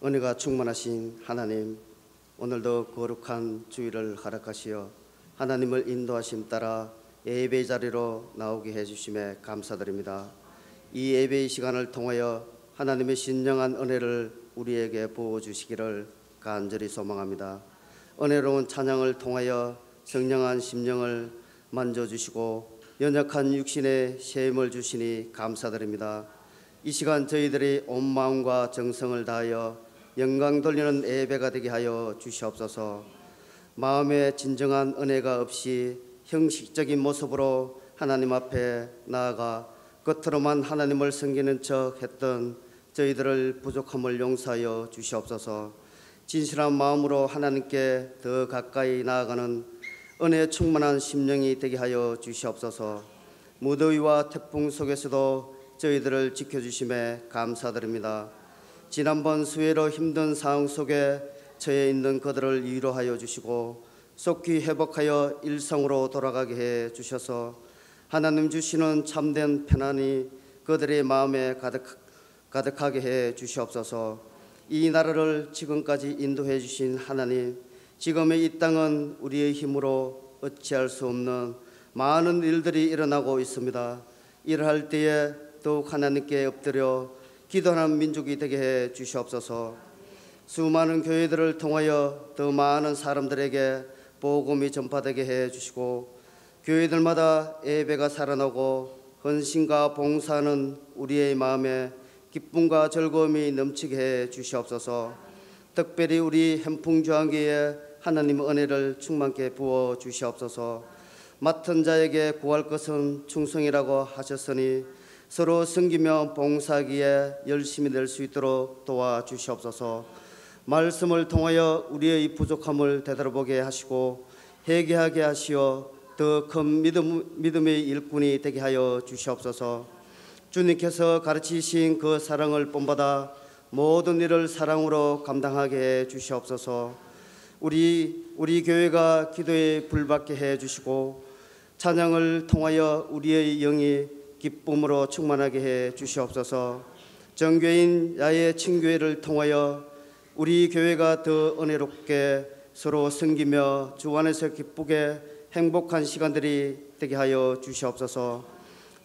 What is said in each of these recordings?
은혜가 충만하신 하나님, 오늘도 거룩한 주일을 허락하시어 하나님을 인도하심 따라 예배 자리로 나오게 해주심에 감사드립니다. 이 예배의 시간을 통하여 하나님의 신령한 은혜를 우리에게 부어주시기를 간절히 소망합니다. 은혜로운 찬양을 통하여 성령한 심령을 만져주시고 연약한 육신에 쉼을 주시니 감사드립니다. 이 시간 저희들이 온 마음과 정성을 다하여 영광 돌리는 예배가 되게 하여 주시옵소서. 마음에 진정한 은혜가 없이 형식적인 모습으로 하나님 앞에 나아가 겉으로만 하나님을 섬기는 척 했던 저희들을 부족함을 용서하여 주시옵소서. 진실한 마음으로 하나님께 더 가까이 나아가는 은혜 충만한 심령이 되게 하여 주시옵소서. 무더위와 태풍 속에서도 저희들을 지켜주심에 감사드립니다. 지난번 수해로 힘든 상황 속에 처해 있는 그들을 위로하여 주시고 속히 회복하여 일상으로 돌아가게 해 주셔서 하나님 주시는 참된 편안이 그들의 마음에 가득하게 해 주시옵소서. 이 나라를 지금까지 인도해 주신 하나님, 지금의 이 땅은 우리의 힘으로 어찌할 수 없는 많은 일들이 일어나고 있습니다. 일을 할 때에 더욱 하나님께 엎드려 기도하는 민족이 되게 해 주시옵소서. 수많은 교회들을 통하여 더 많은 사람들에게 복음이 전파되게 해 주시고 교회들마다 예배가 살아나고 헌신과 봉사하는 우리의 마음에 기쁨과 즐거움이 넘치게 해 주시옵소서. 특별히 우리 현풍주한교회에 하나님의 은혜를 충만케 부어 주시옵소서. 맡은 자에게 구할 것은 충성이라고 하셨으니 서로 섬기며 봉사하기에 열심히 될 수 있도록 도와주시옵소서. 말씀을 통하여 우리의 부족함을 되돌아보게 하시고 회개하게 하시어 더 큰 믿음의 일꾼이 되게 하여 주시옵소서. 주님께서 가르치신 그 사랑을 본받아 모든 일을 사랑으로 감당하게 해 주시옵소서. 우리 교회가 기도에 불받게 해 주시고 찬양을 통하여 우리의 영이 기쁨으로 충만하게 해 주시옵소서. 정교인 야외 친교회를 통하여 우리 교회가 더 은혜롭게 서로 섬기며 주 안에서 기쁘게 행복한 시간들이 되게 하여 주시옵소서.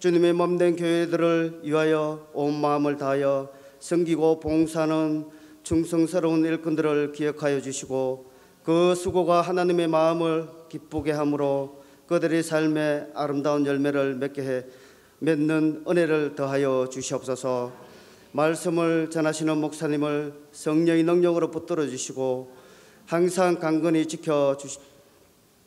주님의 몸된 교회들을 위하여 온 마음을 다하여 섬기고 봉사하는 충성스러운 일꾼들을 기억하여 주시고 그 수고가 하나님의 마음을 기쁘게 함으로 그들의 삶에 아름다운 열매를 맺는 은혜를 더하여 주시옵소서. 말씀을 전하시는 목사님을 성령의 능력으로 붙들어 주시고 항상 강건히 지켜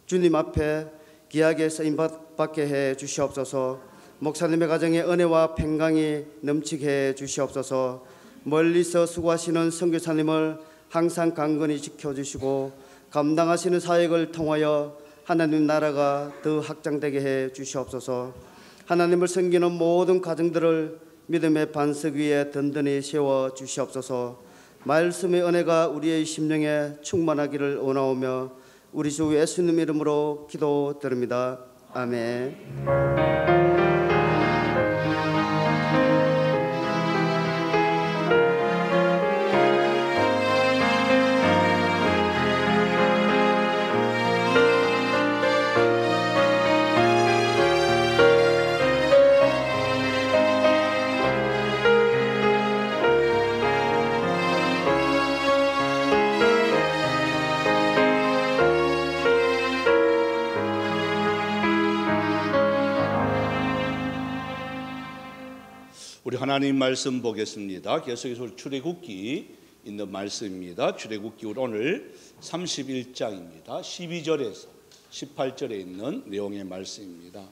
주님 앞에 귀하게 쓰임받게 해 주시옵소서. 목사님의 가정에 은혜와 평강이 넘치게 해 주시옵소서. 멀리서 수고하시는 선교사님을 항상 강건히 지켜주시고 감당하시는 사역을 통하여 하나님 나라가 더 확장되게 해 주시옵소서. 하나님을 섬기는 모든 가정들을 믿음의 반석 위에 든든히 세워 주시옵소서. 말씀의 은혜가 우리의 심령에 충만하기를 원하오며 우리 주 예수님 이름으로 기도드립니다. 아멘. 우리 하나님 말씀 보겠습니다. 계속해서 출애굽기 있는 말씀입니다. 출애굽기 오늘 31장입니다. 12절에서 18절에 있는 내용의 말씀입니다.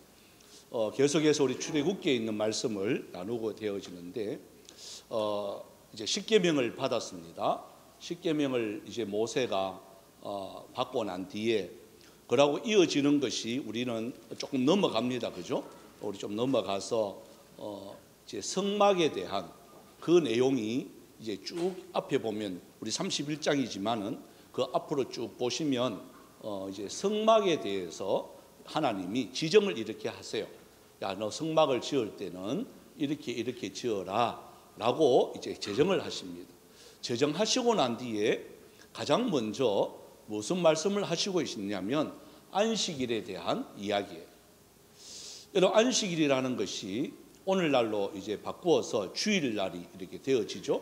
계속해서 우리 출애굽기에 있는 말씀을 나누고 되어지는데 이제 십계명을 받았습니다. 십계명을 이제 모세가 받고 난 뒤에 그러고 이어지는 것이 우리는 조금 넘어갑니다. 그죠? 우리 좀 넘어가서 이제 성막에 대한 그 내용이 이제 쭉 앞에 보면 우리 31장이지만은 그 앞으로 쭉 보시면 이제 성막에 대해서 하나님이 지정을 이렇게 하세요. 야, 너 성막을 지을 때는 이렇게 지어라 라고 이제 제정을 하십니다. 제정하시고 난 뒤에 가장 먼저 무슨 말씀을 하시고 계시냐면 안식일에 대한 이야기예요. 여러분, 안식일이라는 것이 오늘날로 이제 바꾸어서 주일날이 이렇게 되어지죠.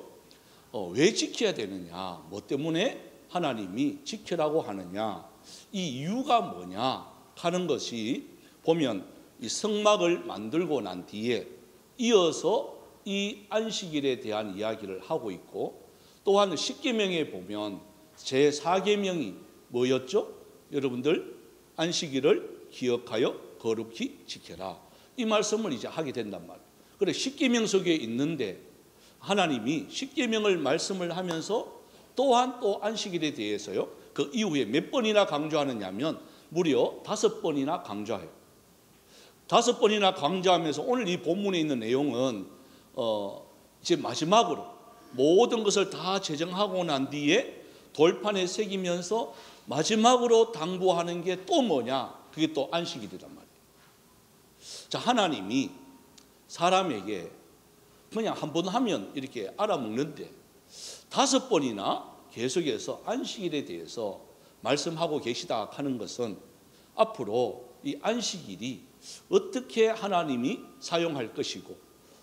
왜 지켜야 되느냐, 뭐 때문에 하나님이 지키라고 하느냐, 이 이유가 뭐냐 하는 것이 보면 이 성막을 만들고 난 뒤에 이어서 이 안식일에 대한 이야기를 하고 있고, 또한 십계명에 보면 제4계명이 뭐였죠? 여러분들, 안식일을 기억하여 거룩히 지켜라, 이 말씀을 이제 하게 된단 말이에요. 그래, 십계명 속에 있는데 하나님이 십계명을 말씀을 하면서 또한 또 안식일에 대해서요, 그 이후에 몇 번이나 강조하느냐면 무려 5번이나 강조해요. 5번이나 강조하면서 오늘 이 본문에 있는 내용은 이제 마지막으로 모든 것을 다 제정하고 난 뒤에 돌판에 새기면서 마지막으로 당부하는 게 또 뭐냐? 그게 또 안식일이란 말이에요. 자, 하나님이 사람에게 그냥 한 번 하면 이렇게 알아먹는데 5번이나 계속해서 안식일에 대해서 말씀하고 계시다 하는 것은 앞으로 이 안식일이 어떻게 하나님이 사용할 것이고,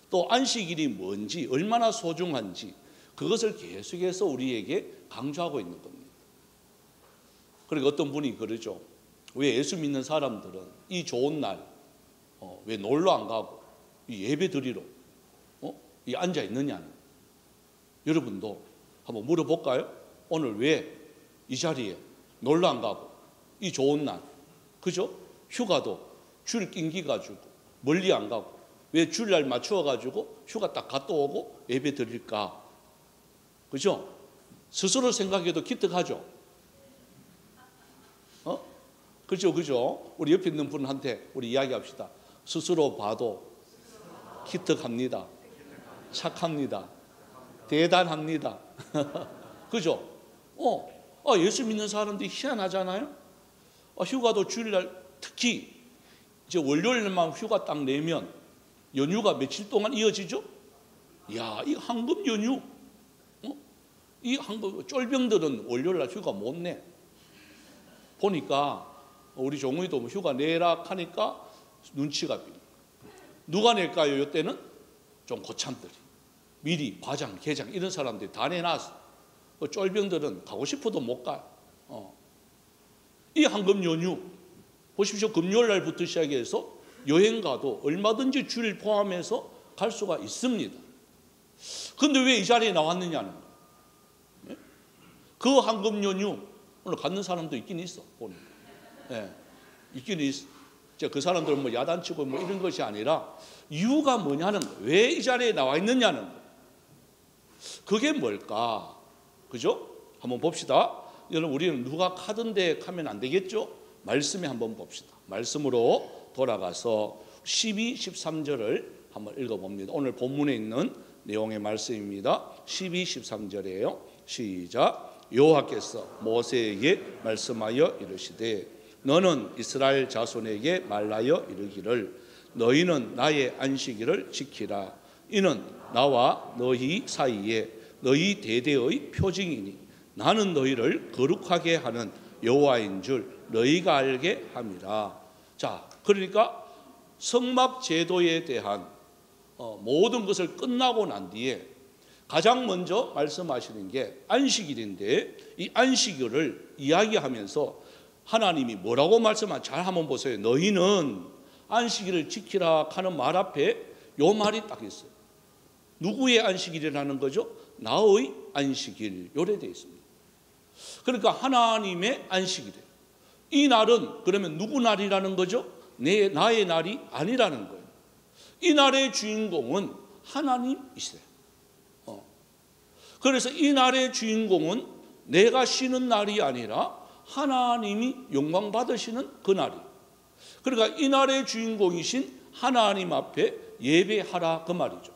또 안식일이 뭔지, 얼마나 소중한지, 그것을 계속해서 우리에게 강조하고 있는 겁니다. 그리고 어떤 분이 그러죠. 왜 예수 믿는 사람들은 이 좋은 날 왜 놀러 안 가고 이 예배 드리러 이 앉아 있느냐는, 여러분도 한번 물어볼까요? 오늘 왜 이 자리에 놀러 안 가고 이 좋은 날, 그죠? 휴가도 줄 낑기 가지고 멀리 안 가고 왜 주일날 맞추어 가지고 휴가 딱 갔다 오고 예배 드릴까? 그죠? 스스로 생각해도 기특하죠. 그죠? 우리 옆에 있는 분한테 우리 이야기합시다. 스스로 봐도 기특합니다. 착합니다. 대단합니다. 그죠? 예수 믿는 사람들이 희한하잖아요. 휴가도 주일날, 특히 이제 월요일만 휴가 딱 내면 연휴가 며칠 동안 이어지죠? 이야, 이 황금 연휴. 이 황금, 쫄병들은 월요일날 휴가 못 내. 보니까 우리 종우이도 휴가 내라 하니까 눈치가 비. 누가 낼까요? 이때는 좀 고참들이 미리 과장, 계장 이런 사람들이 다 내놨어. 쫄병들은 가고 싶어도 못 가요. 이 황금 연휴 보십시오. 금요일 날부터 시작해서 여행 가도 얼마든지 주일 포함해서 갈 수가 있습니다. 그런데 왜 이 자리에 나왔느냐는 거예요. 그 황금 연휴 오늘 갖는 사람도 있긴 있어. 보니까. 있긴 있어. 그 사람들은 뭐 야단치고 뭐 이런 것이 아니라 이유가 뭐냐는 거예요. 왜 이 자리에 나와 있느냐는 거예요. 그게 뭘까? 그죠? 한번 봅시다. 여러분, 우리는 누가 카던데 하면 안 되겠죠? 말씀에 한번 봅시다. 말씀으로 돌아가서 12, 13절을 한번 읽어봅니다. 오늘 본문에 있는 내용의 말씀입니다. 12, 13절이에요. 시작. 여호와께서 모세에게 말씀하여 이르시되 너는 이스라엘 자손에게 말하여 이르기를 너희는 나의 안식일을 지키라. 이는 나와 너희 사이에 너희 대대의 표징이니 나는 너희를 거룩하게 하는 여호와인 줄 너희가 알게 함이라. 자, 그러니까 성막 제도에 대한 모든 것을 끝나고 난 뒤에 가장 먼저 말씀하시는 게 안식일인데, 이 안식일을 이야기하면서 하나님이 뭐라고 말씀하는지 잘 한번 보세요. 너희는 안식일을 지키라 하는 말 앞에 요 말이 딱 있어요. 누구의 안식일이라는 거죠? 나의 안식일. 요래 되어 있습니다. 그러니까 하나님의 안식일이에요. 이 날은 그러면 누구 날이라는 거죠? 나의 날이 아니라는 거예요. 이 날의 주인공은 하나님이세요. 그래서 이 날의 주인공은 내가 쉬는 날이 아니라 하나님이 영광 받으시는 그 날이에요. 그러니까 이 날의 주인공이신 하나님 앞에 예배하라 그 말이죠.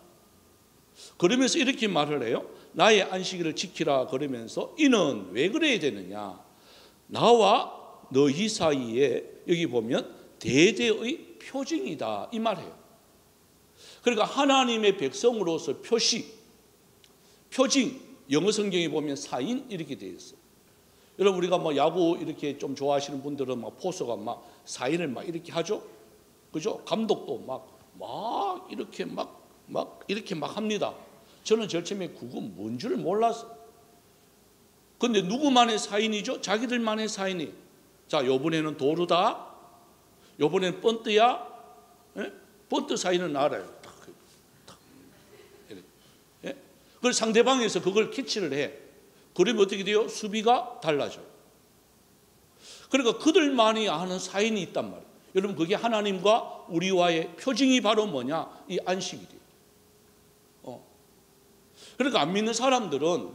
그러면서 이렇게 말을 해요. 나의 안식일을 지키라 그러면서 이는 왜 그래야 되느냐? 나와 너희 사이에 여기 보면 대대의 표징이다 이 말이에요. 그러니까 하나님의 백성으로서 표징, 영어 성경에 보면 사인 이렇게 되어 있어요. 여러분 우리가 뭐 야구 이렇게 좀 좋아하시는 분들은 막 포수가 막 사인을 막 이렇게 하죠. 그죠? 감독도 막 이렇게 막 합니다. 저는 제일 처음에 그건 뭔 줄 몰랐어요. 근데 누구만의 사인이죠? 자기들만의 사인이. 자, 요번에는 도루다. 요번에는 번트야. 예? 번트 사인은 알아요. 예? 그걸 상대방에서 그걸 캐치를 해. 그러면 어떻게 돼요? 수비가 달라져요. 그러니까 그들만이 아는 사인이 있단 말이에요. 여러분 그게 하나님과 우리와의 표징이 바로 뭐냐? 이 안식이 돼요. 그러니까 안 믿는 사람들은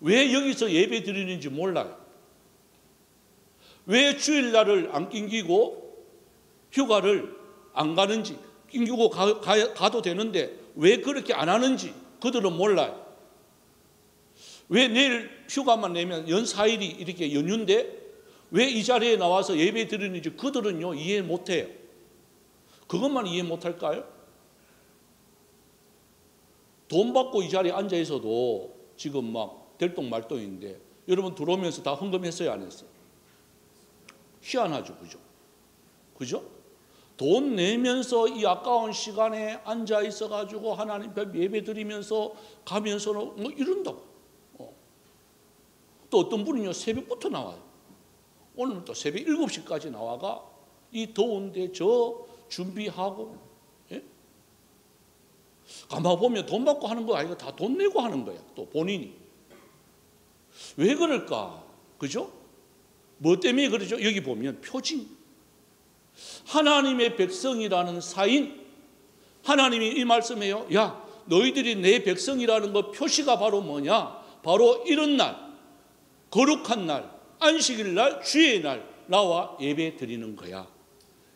왜 여기서 예배 드리는지 몰라요. 왜 주일날을 안 낑기고 휴가를 안 가는지, 낑기고 가도 되는데 왜 그렇게 안 하는지 그들은 몰라요. 왜 내일 휴가만 내면 연 4일이 이렇게 연휴인데 왜 이 자리에 나와서 예배 드리는지 그들은요 이해 못해요. 그것만 이해 못할까요? 돈 받고 이 자리에 앉아 있어도 지금 막 들똥말똥인데 여러분 들어오면서 다 헌금했어요, 안 했어요? 희한하죠, 그죠? 그죠? 돈 내면서 이 아까운 시간에 앉아 있어가지고 하나님 예배 드리면서 가면서는 뭐 이런다고. 또 어떤 분은요 새벽부터 나와요. 오늘은 또 새벽 7시까지 나와가 이 더운데 저 준비하고. 예? 가만 보면 돈 받고 하는 거 아니고 다 돈 내고 하는 거야. 또 본인이. 왜 그럴까? 그죠? 뭐 때문에 그러죠? 여기 보면 표징. 하나님의 백성이라는 사인. 하나님이 이 말씀해요. 야, 너희들이 내 백성이라는 거 표시가 바로 뭐냐? 바로 이런 날, 거룩한 날, 안식일 날, 주의 날 나와 예배 드리는 거야.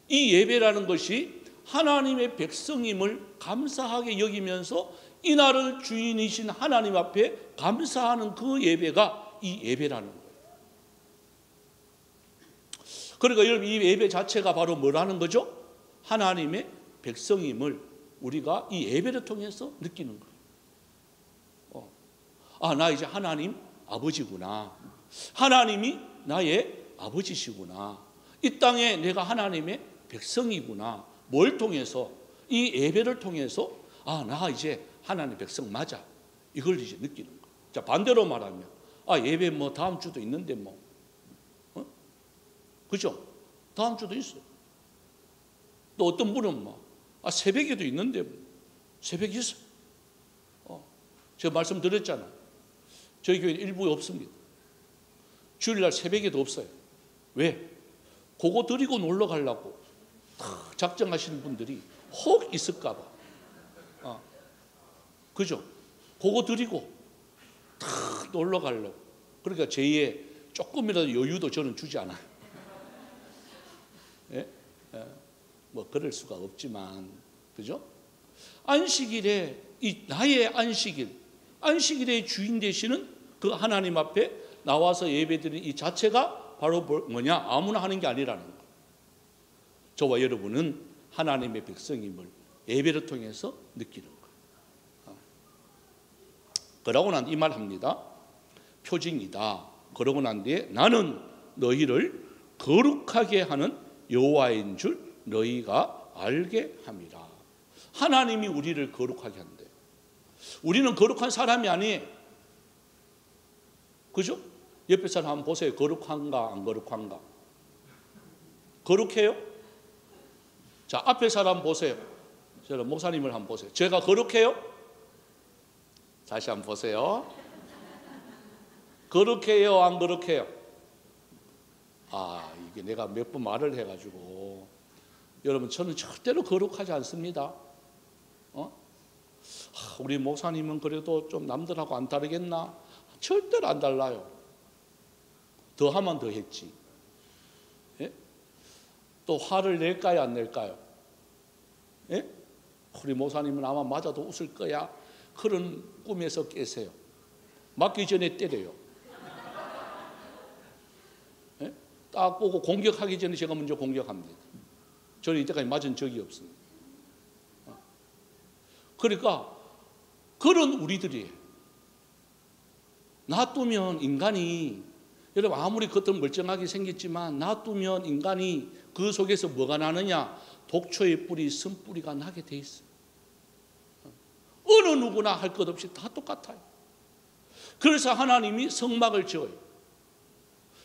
이 예배라는 것이 하나님의 백성임을 감사하게 여기면서 이 날을 주인이신 하나님 앞에 감사하는 그 예배가 이 예배라는 거예요. 그러니까 여러분 이 예배 자체가 바로 뭐라는 거죠? 하나님의 백성임을 우리가 이 예배를 통해서 느끼는 거예요. 아, 나 이제 하나님 아버지구나. 하나님이 나의 아버지시구나. 이 땅에 내가 하나님의 백성이구나. 뭘 통해서? 이 예배를 통해서 아, 나 이제 하나님의 백성 맞아. 이걸 이제 느끼는 거예요. 자, 반대로 말하면 아, 예배 뭐 다음 주도 있는데 뭐. 그죠? 다음 주도 있어요. 또 어떤 분은 뭐 아, 새벽에도 있는데 뭐. 새벽이 있어요. 제가 말씀드렸잖아요. 저희 교회는 일부에 없습니다. 주일날 새벽에도 없어요. 왜? 그거 드리고 놀러 가려고 작정하시는 분들이 혹 있을까 봐. 그죠? 그거 드리고 놀러 가려고. 그러니까 제2의 조금이라도 여유도 저는 주지 않아요. 예? 뭐 그럴 수가 없지만, 그죠? 안식일에 이 나의 안식일의 주인 되시는 그 하나님 앞에 나와서 예배드리는 이 자체가 바로 뭐냐? 아무나 하는 게 아니라는 거예요. 저와 여러분은 하나님의 백성임을 예배를 통해서 느끼는 거예요. 그러고 난 이 말 합니다. 표징이다. 그러고 난 뒤에 나는 너희를 거룩하게 하는 여호와인 줄 너희가 알게 함이라. 하나님이 우리를 거룩하게 한대. 우리는 거룩한 사람이 아니에요. 그죠? 옆에 사람 한번 보세요. 거룩한가 안 거룩한가? 거룩해요? 자, 앞에 사람 보세요. 저는 목사님을 한번 보세요. 제가 거룩해요? 다시 한번 보세요. 거룩해요 안 거룩해요? 아, 이게 내가 몇 번 말을 해가지고 여러분 저는 절대로 거룩하지 않습니다. 우리 목사님은 그래도 좀 남들하고 안 다르겠나? 절대로 안 달라요. 더 하면 더 했지. 예? 또 화를 낼까요 안 낼까요? 예? 우리 목사님은 아마 맞아도 웃을 거야. 그런 꿈에서 깨세요. 맞기 전에 때려요. 예? 딱 보고 공격하기 전에 제가 먼저 공격합니다. 저는 이때까지 맞은 적이 없습니다. 그러니까 그런 우리들이에요. 놔두면 인간이, 여러분 아무리 겉은 멀쩡하게 생겼지만 놔두면 인간이 그 속에서 뭐가 나느냐? 독초의 뿌리, 쓴뿌리가 나게 돼 있어요. 어느 누구나 할 것 없이 다 똑같아요. 그래서 하나님이 성막을 지어요.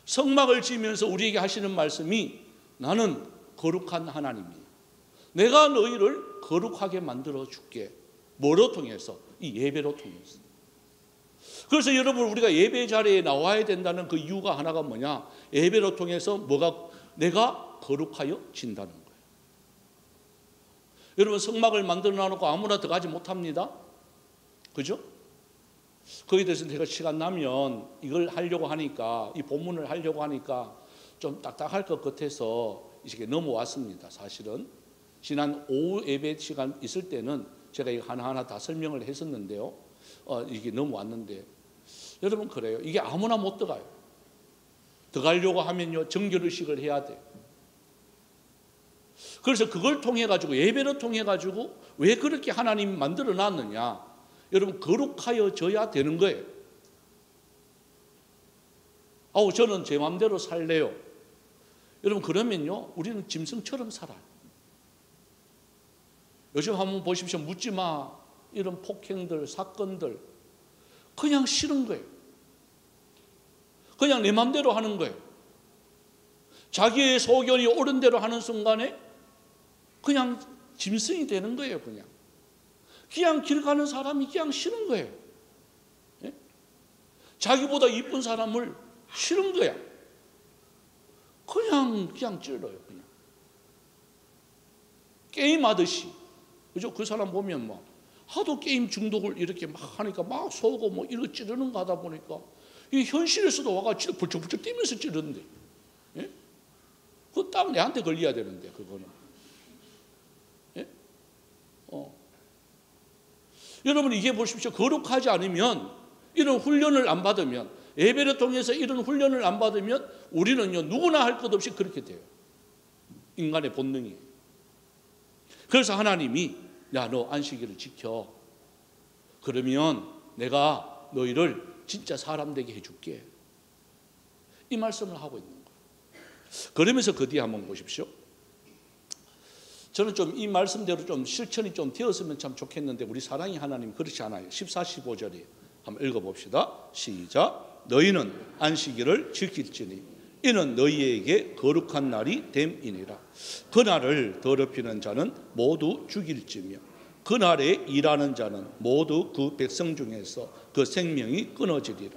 성막을 지으면서 우리에게 하시는 말씀이 나는 거룩한 하나님이에요. 내가 너희를 거룩하게 만들어 줄게. 뭐로 통해서? 이 예배로 통해서. 그래서 여러분 우리가 예배 자리에 나와야 된다는 그 이유가 하나가 뭐냐? 예배로 통해서 내가 거룩하여 진다는 거예요. 여러분 성막을 만들어 놓고 아무나 들어가지 못합니다. 그죠? 거기에 대해서 제가 시간 나면 이걸 하려고 하니까, 이 본문을 하려고 하니까 좀 딱딱할 것 같아서 이렇게 넘어왔습니다. 사실은 지난 오후 예배 시간 있을 때는 제가 이거 하나하나 다 설명을 했었는데요. 이게 넘어왔는데 여러분 그래요. 이게 아무나 못 들어가요. 들어가려고 하면요 정결의식을 해야 돼요. 그래서 그걸 통해 가지고, 예배를 통해 가지고 왜 그렇게 하나님 만들어 놨느냐? 여러분 거룩하여져야 되는 거예요. 저는 제 마음대로 살래요. 여러분 그러면요 우리는 짐승처럼 살아요. 요즘 한번 보십시오. 묻지마 이런 폭행들, 사건들 그냥 싫은 거예요. 그냥 내 마음대로 하는 거예요. 자기의 소견이 옳은 대로 하는 순간에 그냥 짐승이 되는 거예요. 그냥 길 가는 사람이 그냥 싫은 거예요. 예? 자기보다 이쁜 사람을 싫은 거야. 그냥 찔러요. 그냥 게임하듯이. 그죠? 그 사람 보면 막 하도 게임 중독을 이렇게 막 하니까 막 쏘고 뭐 이렇게 찌르는 거 하다 보니까 이 현실에서도 와가지고 불쩍불쩍 뛰면서 찌르는데, 예? 그거 딱 내한테 걸려야 되는데 그거는. 예? 여러분 이게 보십시오. 거룩하지 않으면, 이런 훈련을 안 받으면, 예배를 통해서 이런 훈련을 안 받으면 우리는요 누구나 할 것 없이 그렇게 돼요. 인간의 본능이. 그래서 하나님이 야 너 안식일을 지켜. 그러면 내가 너희를 진짜 사람 되게 해줄게. 이 말씀을 하고 있는 거예요. 그러면서 그 뒤에 한번 보십시오. 저는 좀 이 말씀대로 좀 실천이 좀 되었으면 참 좋겠는데 우리 사랑의 하나님 그렇지 않아요. 14, 15절에 한번 읽어봅시다. 시작. 너희는 안식일을 지킬지니 이는 너희에게 거룩한 날이 됨이니라. 그날을 더럽히는 자는 모두 죽일지며 그날에 일하는 자는 모두 그 백성 중에서 그 생명이 끊어지리라.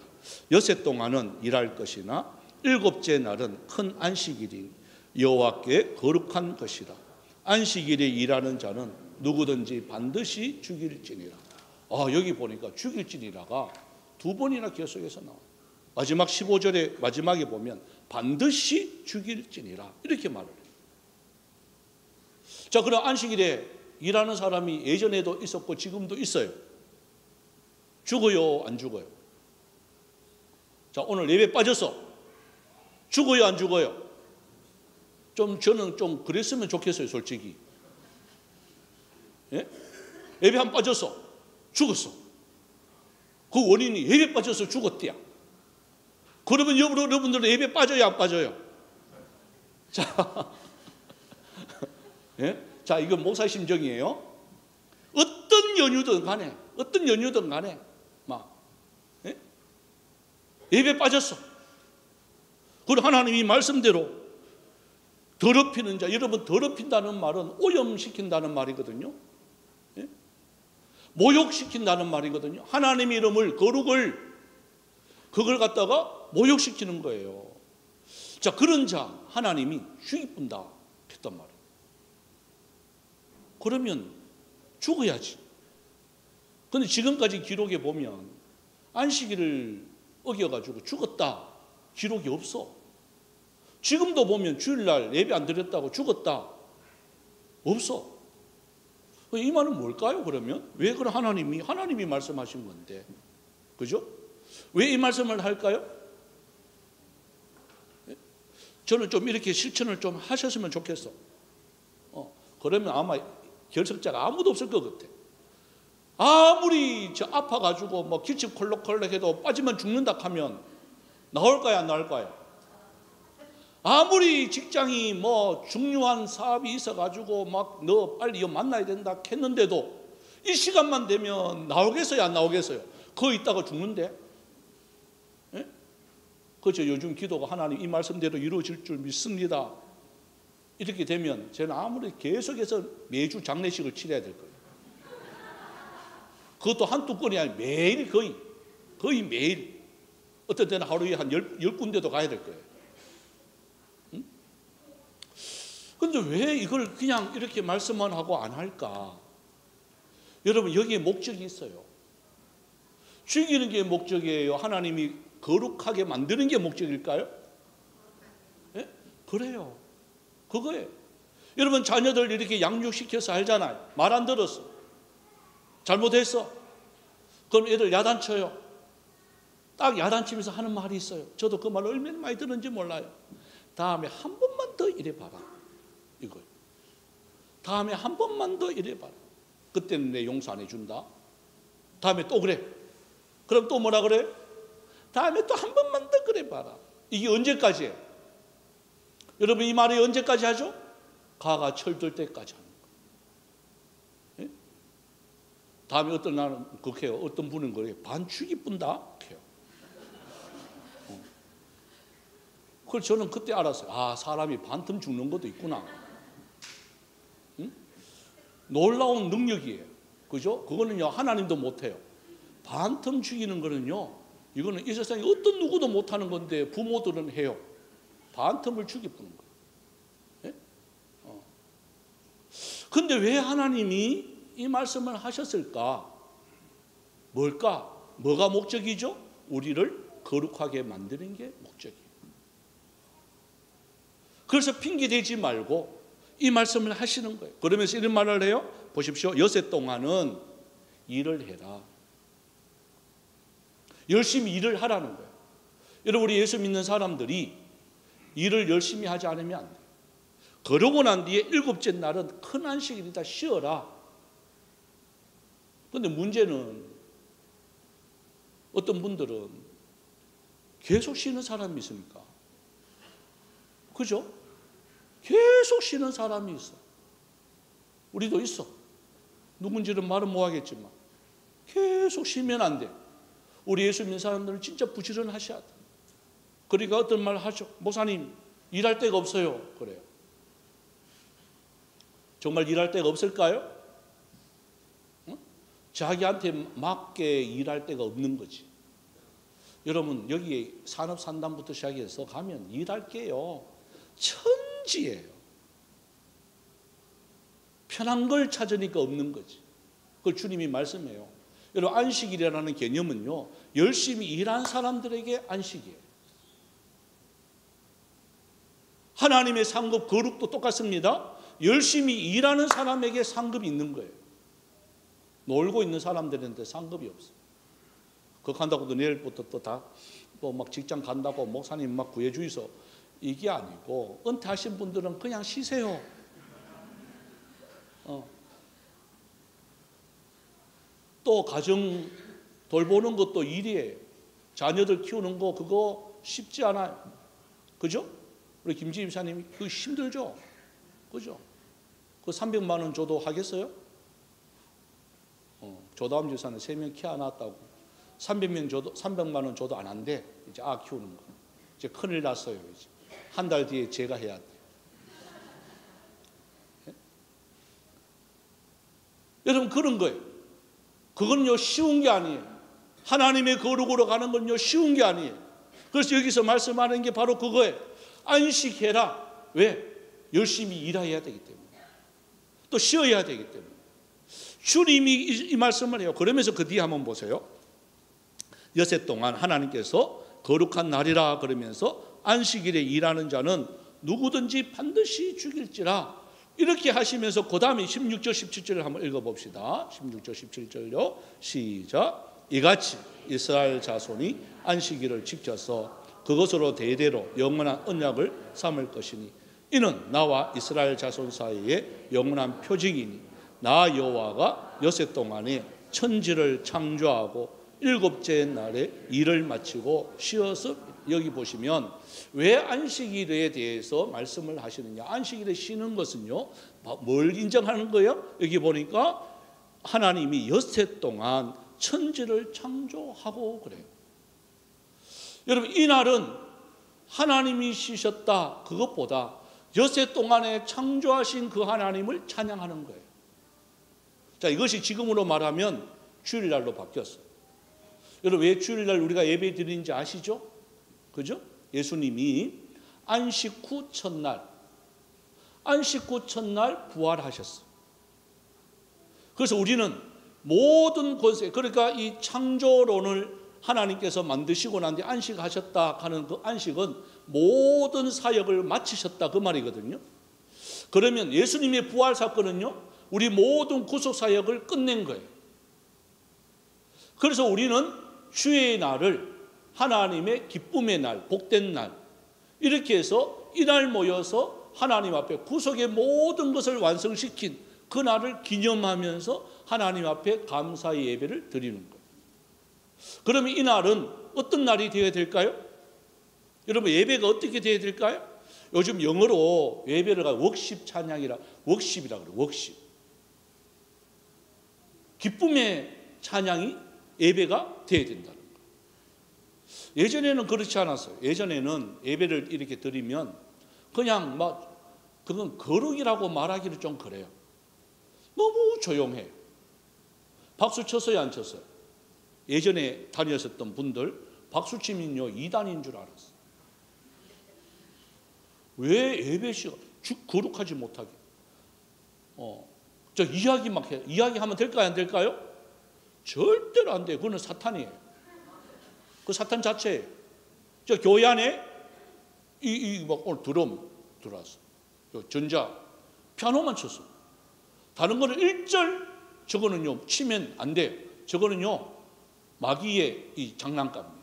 여섯 동안은 일할 것이나 일곱째 날은 큰 안식일이 여호와께 거룩한 것이라. 안식일에 일하는 자는 누구든지 반드시 죽일지니라. 여기 보니까 죽일지니라가 두 번이나 계속해서 나와요. 마지막 15절에 마지막에 보면 반드시 죽일지니라 이렇게 말을 해요. 자, 그럼 안식일에 일하는 사람이 예전에도 있었고 지금도 있어요. 죽어요, 안 죽어요? 자, 오늘 예배 빠졌어. 죽어요, 안 죽어요? 저는 좀 그랬으면 좋겠어요, 솔직히. 예? 예배 안 빠졌어. 죽었어. 그 원인이 예배 빠져서 죽었대야. 그러면 여러분들은 예배 빠져요, 안 빠져요? 자, 예? 자, 이건 목사 심정이에요. 어떤 연유든 간에, 막, 예? 예배 빠졌어. 그리고 하나님이 말씀대로 더럽히는 자, 여러분 더럽힌다는 말은 오염시킨다는 말이거든요. 예? 모욕시킨다는 말이거든요. 하나님 이름을, 거룩을, 그걸 갖다가 모욕시키는 거예요. 자, 그런 자 하나님이 죽이뿐다 했단 말이에요. 그러면 죽어야지. 그런데 지금까지 기록에 보면 안식일을 어겨가지고 죽었다 기록이 없어. 지금도 보면 주일날 예배 안 드렸다고 죽었다 없어. 이 말은 뭘까요? 그러면 왜 그런 하나님이 말씀하신 건데, 그죠? 왜 이 말씀을 할까요? 저는 좀 이렇게 실천을 좀 하셨으면 좋겠어. 그러면 아마 결석자가 아무도 없을 것 같아. 아무리 저 아파가지고 뭐 기침 콜록콜록해도 빠지면 죽는다 하면 나올까요, 안 나올까요? 아무리 직장이 뭐 중요한 사업이 있어가지고 막 너 빨리 이 만나야 된다 했는데도 이 시간만 되면 나오겠어요, 안 나오겠어요? 거기 있다가 죽는데. 예? 그렇죠. 요즘 기도가 하나님 이 말씀대로 이루어질 줄 믿습니다. 이렇게 되면 저는 아무리 계속해서 매주 장례식을 치러야 될 거예요. 그것도 한두 건이 아니라 매일 거의 매일. 어떤 때는 하루에 한 10군데도 가야 될 거예요. 그런데 왜 이걸 그냥 이렇게 말씀만 하고 안 할까? 여러분, 여기에 목적이 있어요. 죽이는 게 목적이에요? 하나님이 거룩하게 만드는 게 목적일까요? 네? 그래요. 그거예요. 여러분, 자녀들 이렇게 양육시켜서 알잖아요. 말 안 들었어. 잘못했어. 그럼 애들 야단쳐요. 딱 야단치면서 하는 말이 있어요. 저도 그 말을 얼마나 많이 들었는지 몰라요. 다음에 한 번만 더 이래봐라. 이거예요. 다음에 한 번만 더 이래봐라. 그때는 내 용서 안 해준다. 다음에 또 그래. 그럼 또 뭐라 그래? 다음에 또 한 번만 더 그래봐라. 이게 언제까지예요? 여러분, 이 말이 언제까지 하죠? 가가 철들 때까지 하는 거예요. 예? 다음에 어떤 날은 그렇게 해요. 어떤 분은 그래요. 반축이 뿐다. 해요. 그걸 저는 그때 알았어요. 아, 사람이 반틈 죽는 것도 있구나. 응? 놀라운 능력이에요. 그죠? 그거는요, 하나님도 못해요. 반틈 죽이는 거는요, 이거는 이 세상에 어떤 누구도 못하는 건데 부모들은 해요. 반틈을 죽이는 거예요. 예? 근데 왜 하나님이 이 말씀을 하셨을까? 뭘까? 뭐가 목적이죠? 우리를 거룩하게 만드는 게 목적이에요. 그래서 핑계대지 말고 이 말씀을 하시는 거예요. 그러면서 이런 말을 해요. 보십시오. 여세 동안은 일을 해라. 열심히 일을 하라는 거예요. 여러분, 우리 예수 믿는 사람들이 일을 열심히 하지 않으면 안 돼요. 그러고 난 뒤에 7째 날은 큰 안식일이다. 쉬어라. 그런데 문제는 어떤 분들은 계속 쉬는 사람이 있습니까? 그죠? 계속 쉬는 사람이 있어. 우리도 있어. 누군지는 말은 못 하겠지만 계속 쉬면 안 돼. 우리 예수 믿는 사람들은 진짜 부지런하셔야 돼. 그러니까 어떤 말 하죠. 목사님, 일할 데가 없어요. 그래요. 정말 일할 데가 없을까요? 응? 자기한테 맞게 일할 데가 없는 거지. 여러분, 여기에 산업산단부터 시작해서 가면 일할 게요, 천지예요. 편한 걸 찾으니까 없는 거지. 그걸 주님이 말씀해요. 여러분, 안식일이라는 개념은요, 열심히 일한 사람들에게 안식이에요. 하나님의 상급, 거룩도 똑같습니다. 열심히 일하는 사람에게 상급이 있는 거예요. 놀고 있는 사람들한테 상급이 없어요. 그거 한다고도 내일부터 또 다 또 막 직장 간다고 목사님 막 구해주이소, 이게 아니고 은퇴하신 분들은 그냥 쉬세요. 또 가정 돌보는 것도 일이에요. 자녀들 키우는 거 그거 쉽지 않아요. 그죠? 우리 김지 집사님이 그거 힘들죠? 그죠? 그 300만 원 줘도 하겠어요? 조다음 집사는 3명 키 안 낳았다고 300명 줘도 300만 원 줘도 안 한대. 이제 키우는 거. 이제 큰일 났어요. 이제 한 달 뒤에 제가 해야 돼. 예? 여러분, 그런 거예요. 그건요, 쉬운 게 아니에요. 하나님의 거룩으로 가는 건요, 쉬운 게 아니에요. 그래서 여기서 말씀하는 게 바로 그거예요. 안식해라. 왜? 열심히 일해야 되기 때문에. 또 쉬어야 되기 때문에. 주님이 이 말씀을 해요. 그러면서 그 뒤에 한번 보세요. 여세 동안 하나님께서 거룩한 날이라 그러면서 안식일에 일하는 자는 누구든지 반드시 죽일지라. 이렇게 하시면서 그 다음에 16절 17절을 한번 읽어봅시다. 16절 17절요. 시작. 이같이 이스라엘 자손이 안식일을 지켜서 그것으로 대대로 영원한 언약을 삼을 것이니 이는 나와 이스라엘 자손 사이에 영원한 표징이니 나 여호와가 여세 동안에 천지를 창조하고 일곱째 날에 일을 마치고 쉬어서, 여기 보시면 왜 안식일에 대해서 말씀을 하시느냐. 안식일에 쉬는 것은요, 뭘 인정하는 거예요? 여기 보니까 하나님이 엿새 동안 천지를 창조하고 그래요. 여러분, 이 날은 하나님이 쉬셨다, 그것보다 엿새 동안에 창조하신 그 하나님을 찬양하는 거예요. 자, 이것이 지금으로 말하면 주일날로 바뀌었어요. 여러분, 왜 주일날 우리가 예배 드리는지 아시죠? 그죠? 예수님이 안식 후 첫날 부활하셨어요. 그래서 우리는 모든 권세, 그러니까 이 창조론을 하나님께서 만드시고 난 뒤에 안식하셨다 하는 그 안식은 모든 사역을 마치셨다, 그 말이거든요. 그러면 예수님의 부활 사건은요, 우리 모든 구속 사역을 끝낸 거예요. 그래서 우리는 주의 날을 하나님의 기쁨의 날, 복된 날, 이렇게 해서 이날 모여서 하나님 앞에 구속의 모든 것을 완성시킨 그 날을 기념하면서 하나님 앞에 감사의 예배를 드리는 거예요. 그러면 이 날은 어떤 날이 되어야 될까요? 여러분, 예배가 어떻게 되어야 될까요? 요즘 영어로 예배를 웍십 찬양이라, 웍십이라 그래요. 웍십. 기쁨의 찬양이 예배가 되어야 된다는 거예요. 예전에는 그렇지 않았어요. 예전에는 예배를 이렇게 드리면 그냥 막 그건 거룩이라고 말하기는 좀 그래요. 너무 조용해요. 박수 쳤어요, 안 쳤어요? 예전에 다녔었던 분들 박수 치면요, 이단인 줄 알았어요. 왜 예배 시간 거룩하지 못하게? 저 이야기 막 해요. 이야기하면 될까요, 안 될까요? 절대로 안 돼요. 그거는 사탄이에요. 그 사탄 자체예요. 저 교회 안에 막 오늘 드럼 들어왔어. 전자 피아노만 쳤어. 다른 거는 1절 저거는요 치면 안 돼요. 저거는요 마귀의 이 장난감이에요.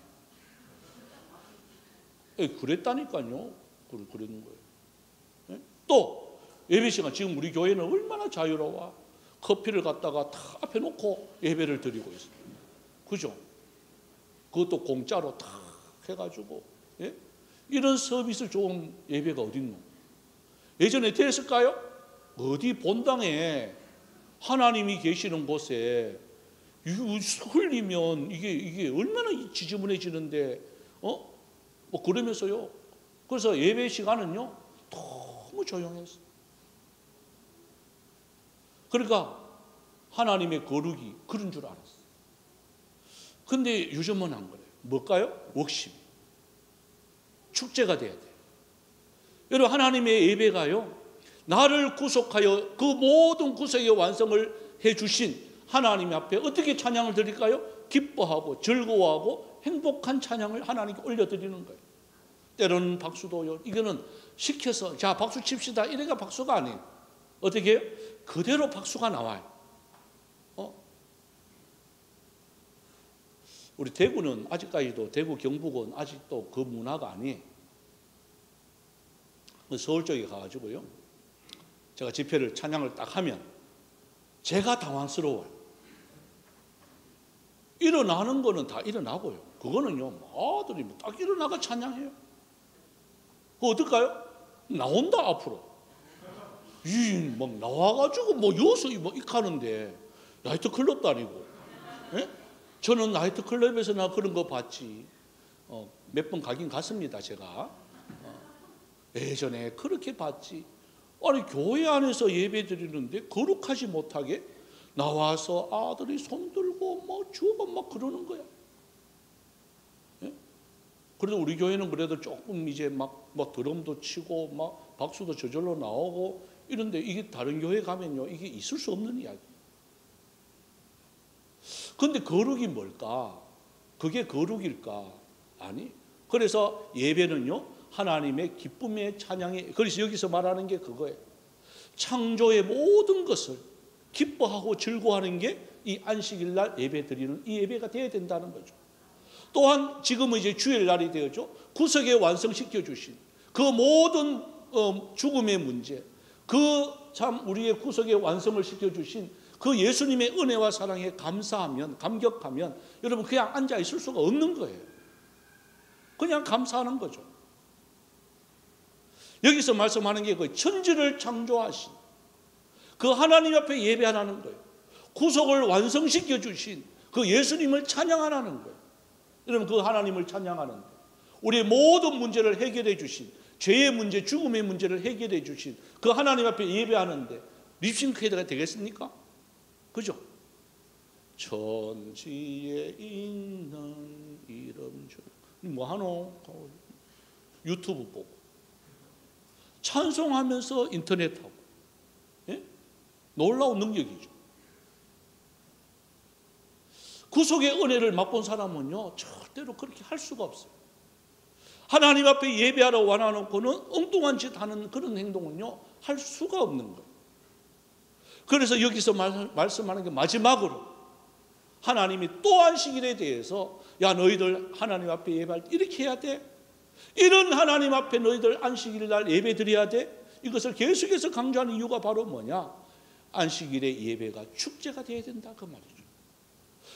그랬다니까요. 그러는 거예요. 네? 또 예배 시간, 지금 우리 교회는 얼마나 자유로워. 커피를 갖다가 다 앞에 놓고 예배를 드리고 있어요. 그죠? 그것도 공짜로 다 해가지고, 예? 이런 서비스 좋은 예배가 어딨노? 예전에 됐을까요? 어디 본당에 하나님이 계시는 곳에 흘리면 이게 얼마나 지저분해지는데, 뭐 그러면서요. 그래서 예배 시간은요 너무 조용했어요. 그러니까 하나님의 거룩이 그런 줄 알았어요. 근데 요즘은 안 그래요. 뭘까요? 웍십. 축제가 돼야 돼요. 여러분, 하나님의 예배가요, 나를 구속하여 그 모든 구속의 완성을 해주신 하나님 앞에 어떻게 찬양을 드릴까요? 기뻐하고 즐거워하고 행복한 찬양을 하나님께 올려드리는 거예요. 때로는 박수도요, 이거는 시켜서 자 박수 칩시다 이래가 박수가 아니에요. 어떻게 해요? 그대로 박수가 나와요. 우리 대구는 아직까지도, 대구 경북은 아직도 그 문화가 아니에요. 서울 쪽에 가가지고요, 제가 집회를 찬양을 딱 하면 제가 당황스러워요. 일어나는 거는 다 일어나고요, 그거는요 아들이 딱 일어나가 찬양해요. 그거 어떨까요? 나온다 앞으로. 막 나와가지고 뭐 여기서 뭐 익하는데 나이트클럽도 아니고. 예? 저는 나이트클럽에서나 그런 거 봤지. 몇 번 가긴 갔습니다, 제가. 예전에 그렇게 봤지. 아니, 교회 안에서 예배 드리는데 거룩하지 못하게 나와서 아들이 손들고 뭐 주고 막 그러는 거야. 예? 그래도 우리 교회는 그래도 조금 이제 막 드럼도 치고 막 박수도 저절로 나오고 이런데, 이게 다른 교회 가면요 이게 있을 수 없는 이야기. 근데 거룩이 뭘까? 그게 거룩일까? 아니. 그래서 예배는요 하나님의 기쁨의 찬양이, 그래서 여기서 말하는 게 그거예요. 창조의 모든 것을 기뻐하고 즐거워하는 게 이 안식일 날 예배 드리는 이 예배가 되어야 된다는 거죠. 또한 지금은 이제 주일날이 되었죠. 구속에 완성시켜 주신 그 모든 죽음의 문제, 그 참 우리의 구속에 완성을 시켜 주신 그 예수님의 은혜와 사랑에 감사하면, 감격하면 여러분 그냥 앉아 있을 수가 없는 거예요. 그냥 감사하는 거죠. 여기서 말씀하는 게 그 천지를 창조하신 그 하나님 앞에 예배하라는 거예요. 구속을 완성시켜 주신 그 예수님을 찬양하라는 거예요. 여러분 그 하나님을 찬양하는 거예요. 우리의 모든 문제를 해결해 주신, 죄의 문제, 죽음의 문제를 해결해 주신 그 하나님 앞에 예배하는데 립싱크가 되겠습니까? 그죠? 천지에 있는 이름 중 뭐하노? 유튜브 보고 찬송하면서 인터넷하고, 예? 놀라운 능력이죠. 구속의 은혜를 맛본 사람은요 절대로 그렇게 할 수가 없어요. 하나님 앞에 예배하러 와놔놓고는 엉뚱한 짓 하는 그런 행동은요 할 수가 없는 거예요. 그래서 여기서 말씀하는 게 마지막으로 하나님이 또 안식일에 대해서 야 너희들 하나님 앞에 예배할 때 이렇게 해야 돼. 이런 하나님 앞에 너희들 안식일 날 예배 드려야 돼. 이것을 계속해서 강조하는 이유가 바로 뭐냐? 안식일의 예배가 축제가 돼야 된다 그 말이죠.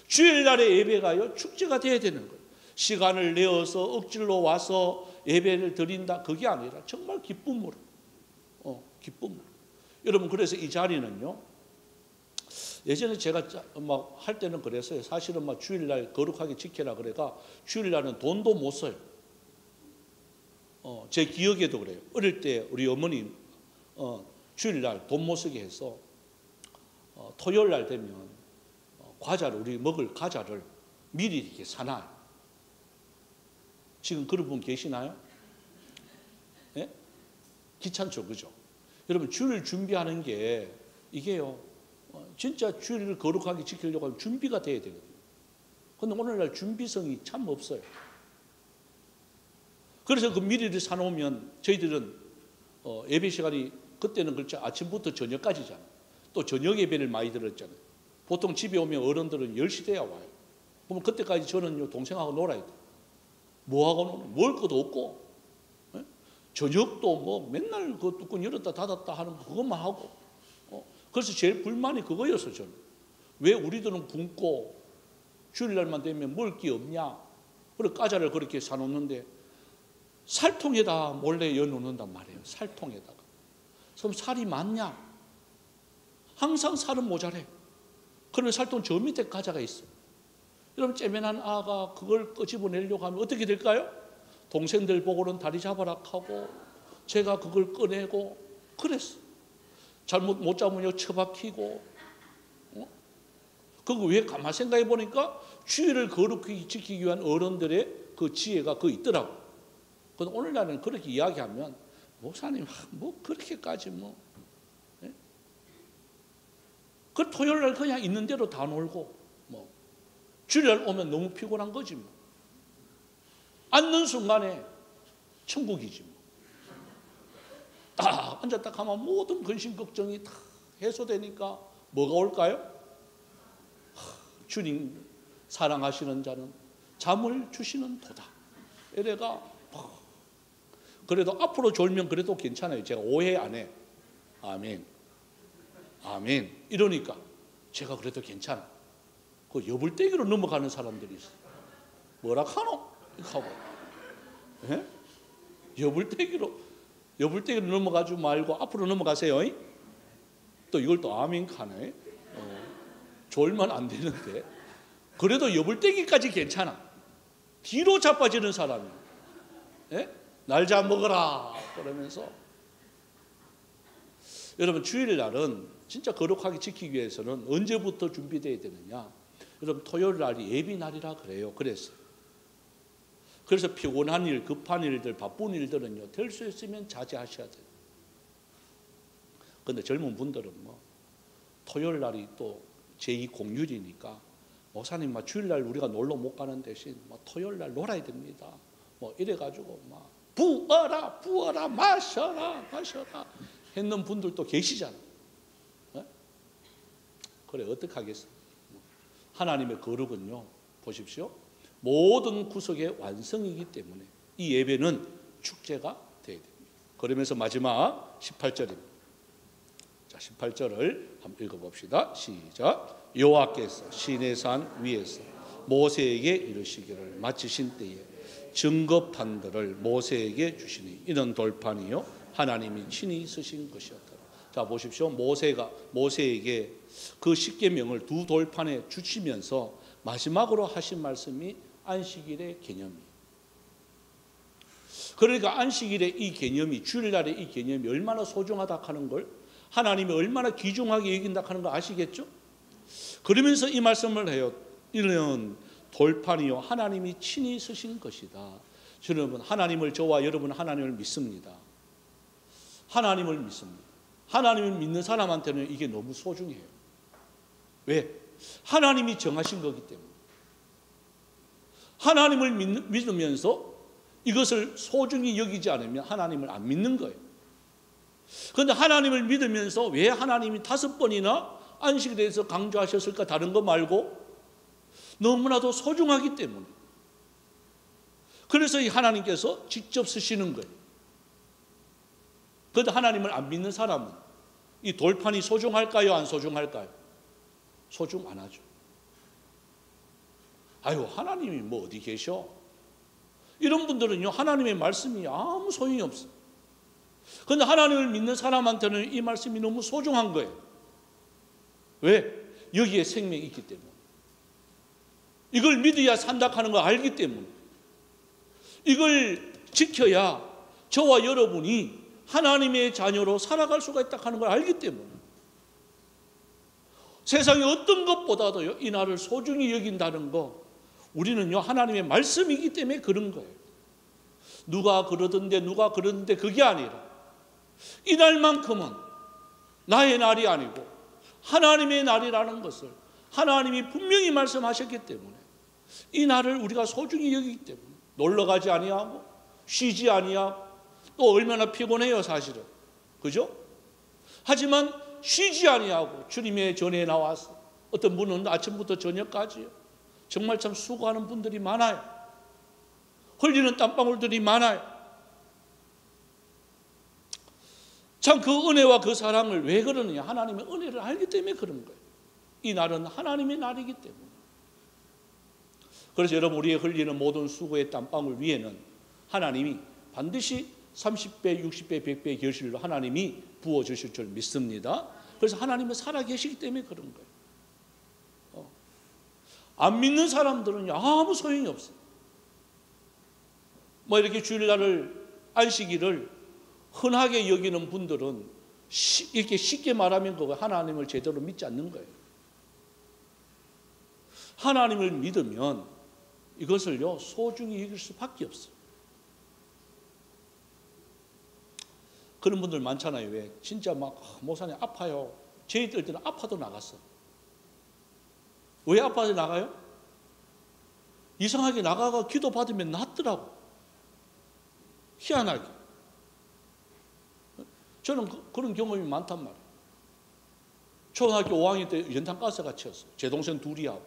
주일날의 예배가요 축제가 돼야 되는 거예요. 시간을 내어서 억지로 와서 예배를 드린다 그게 아니라 정말 기쁨으로, 기쁨으로. 여러분 그래서 이 자리는요 예전에 제가 막 할 때는 그랬어요. 사실은 막 주일날 거룩하게 지켜라 그래가 주일날은 돈도 못 써요. 제 기억에도 그래요. 어릴 때 우리 어머니 주일날 돈 못 쓰게 해서 토요일날 되면 과자를 우리 먹을 과자를 미리 이렇게 사놔요. 지금 그런 분 계시나요? 예? 귀찮죠, 그죠? 여러분 주일 준비하는 게 이게요 진짜 주일을 거룩하게 지키려고 하면 준비가 돼야 되거든요. 그런데 오늘날 준비성이 참 없어요. 그래서 그 미리를 사놓으면 저희들은 예배 시간이 그때는 그렇죠. 아침부터 저녁까지잖아요. 또 저녁 예배를 많이 들었잖아요. 보통 집에 오면 어른들은 10시 돼야 와요. 그러면 그때까지 저는요 동생하고 놀아야 돼요. 뭐하고 노는? 먹을 것도 없고, 예? 저녁도 뭐 맨날 그 뚜껑 열었다 닫았다 하는 그것만 하고, 그래서 제일 불만이 그거였어요. 저는 왜 우리들은 굶고 주일날만 되면 먹을 게 없냐? 그래 과자를 그렇게 사놓는데 살통에다 몰래 넣어놓는단 말이에요. 살통에다가. 그럼 살이 많냐? 항상 살은 모자래. 그러면 살통 저 밑에 과자가 있어. 여러분 째면한 아가 그걸 끄집어내려고 하면 어떻게 될까요? 동생들 보고는 다리 잡아라 하고 제가 그걸 꺼내고 그랬어. 잘못 못 잡으면 처박히고. 그거 왜 가만 생각해 보니까 주일을 거룩히 지키기 위한 어른들의 그 지혜가 그 있더라고. 그런데 오늘날은 그렇게 이야기하면 목사님 뭐 그렇게까지 뭐. 예? 그 토요일날 그냥 있는 대로 다 놀고 뭐 주일날 오면 너무 피곤한 거지 뭐. 앉는 순간에 천국이지 뭐. 딱 앉았다 가면 모든 근심 걱정이 다 해소되니까 뭐가 올까요? 주님 사랑하시는 자는 잠을 주시는 도다. 이래가 그래도 앞으로 졸면 그래도 괜찮아요. 제가 오해 안 해. 아멘. 아멘. 이러니까 제가 그래도 괜찮아. 그 여불대기로 넘어가는 사람들이 있어요. 뭐라 하노? 하고. 예? 여불대기로 넘어가지 말고 앞으로 넘어가세요. 또 이걸 또 아멘 하네. 졸면 안 되는데. 그래도 여불대기까지 괜찮아. 뒤로 자빠지는 사람이. 예? 날자 먹어라 그러면서. 여러분 주일날은 진짜 거룩하게 지키기 위해서는 언제부터 준비되어야 되느냐? 여러분 토요일 날이 예비날이라 그래요. 그래서 피곤한 일, 급한 일들, 바쁜 일들은요 될 수 있으면 자제하셔야 돼요. 그런데 젊은 분들은 뭐 토요일 날이 또 제2공휴일이니까 목사님 막 주일날 우리가 놀러 못 가는 대신 뭐 토요일 날 놀아야 됩니다. 뭐 이래가지고 막 부어라 마셔라 했는 분들도 계시잖아. 네? 그래 어떡하겠어? 하나님의 거룩은요 보십시오. 모든 구속의 완성이기 때문에 이 예배는 축제가 되어야 됩니다. 그러면서 마지막 18절입니다. 자, 자, 18절을 한번 읽어봅시다. 시작. 여호와께서 시내산 위에서 모세에게 이르시기를 마치신 때에 증거판들을 모세에게 주시니 이는 돌판이요 하나님이 친히 쓰신 것이었더라. 자, 보십시오. 모세에게 그 십계명을 두 돌판에 주시면서 마지막으로 하신 말씀이 안식일의 개념이에요. 그러니까 안식일의 이 개념이, 주일날의 이 개념이 얼마나 소중하다 하는 걸, 하나님이 얼마나 귀중하게 여긴다 하는 걸 아시겠죠? 그러면서 이 말씀을 해요. 이는 돌판이요 하나님이 친히 쓰신 것이다. 여러분, 저와 여러분 하나님을 믿습니다. 하나님을 믿습니다. 하나님을 믿는 사람한테는 이게 너무 소중해요. 왜? 하나님이 정하신 거기 때문에. 하나님을 믿으면서 이것을 소중히 여기지 않으면 하나님을 안 믿는 거예요. 그런데 하나님을 믿으면서 왜 하나님이 5번이나 안식에 대해서 강조하셨을까? 다른 거 말고 너무나도 소중하기 때문에. 그래서 이 하나님께서 직접 쓰시는 거예요. 그런데 하나님을 안 믿는 사람은 이 돌판이 소중할까요? 안 소중할까요? 소중 안 하죠. 아유, 하나님이 뭐 어디 계셔? 이런 분들은요, 하나님의 말씀이 아무 소용이 없어요. 그런데 하나님을 믿는 사람한테는 이 말씀이 너무 소중한 거예요. 왜? 여기에 생명이 있기 때문에. 이걸 믿어야 산다 하는 걸 알기 때문에. 이걸 지켜야 저와 여러분이 하나님의 자녀로 살아갈 수가 있다 하는 걸 알기 때문에. 세상의 어떤 것보다도요, 이 날을 소중히 여긴다는 거, 우리는요, 하나님의 말씀이기 때문에 그런 거예요. 누가 그러던데 그게 아니라 이 날만큼은 나의 날이 아니고 하나님의 날이라는 것을 하나님이 분명히 말씀하셨기 때문에 이 날을 우리가 소중히 여기기 때문에 놀러 가지 아니하고 쉬지 아니하고, 또 얼마나 피곤해요 사실은, 그죠? 하지만 쉬지 아니하고 주님의 전에 나와서, 어떤 분은 아침부터 저녁까지요, 정말 참 수고하는 분들이 많아요. 흘리는 땀방울들이 많아요. 참 그 은혜와 그 사랑을 왜 그러느냐? 하나님의 은혜를 알기 때문에 그런 거예요. 이 날은 하나님의 날이기 때문에. 그래서 여러분, 우리의 흘리는 모든 수고의 땀방울 위에는 하나님이 반드시 30배, 60배, 100배의 결실로 하나님이 부어주실 줄 믿습니다. 그래서 하나님은 살아계시기 때문에 그런 거예요. 안 믿는 사람들은 아무 소용이 없어요. 뭐 이렇게 주일날을, 안식일을 흔하게 여기는 분들은 이렇게 쉽게 말하면 그거 하나님을 제대로 믿지 않는 거예요. 하나님을 믿으면 이것을요, 소중히 여길 수밖에 없어요. 그런 분들 많잖아요. 왜? 진짜 막 목사님 아파요. 저희들 때는 아파도 나갔어. 왜 아파서 나가요? 이상하게 나가가 기도 받으면 낫더라고. 희한하게. 저는 그런 경험이 많단 말이에요. 초등학교 5학년 때 연탄가스가 튀었어요. 제 동생 둘이 하고.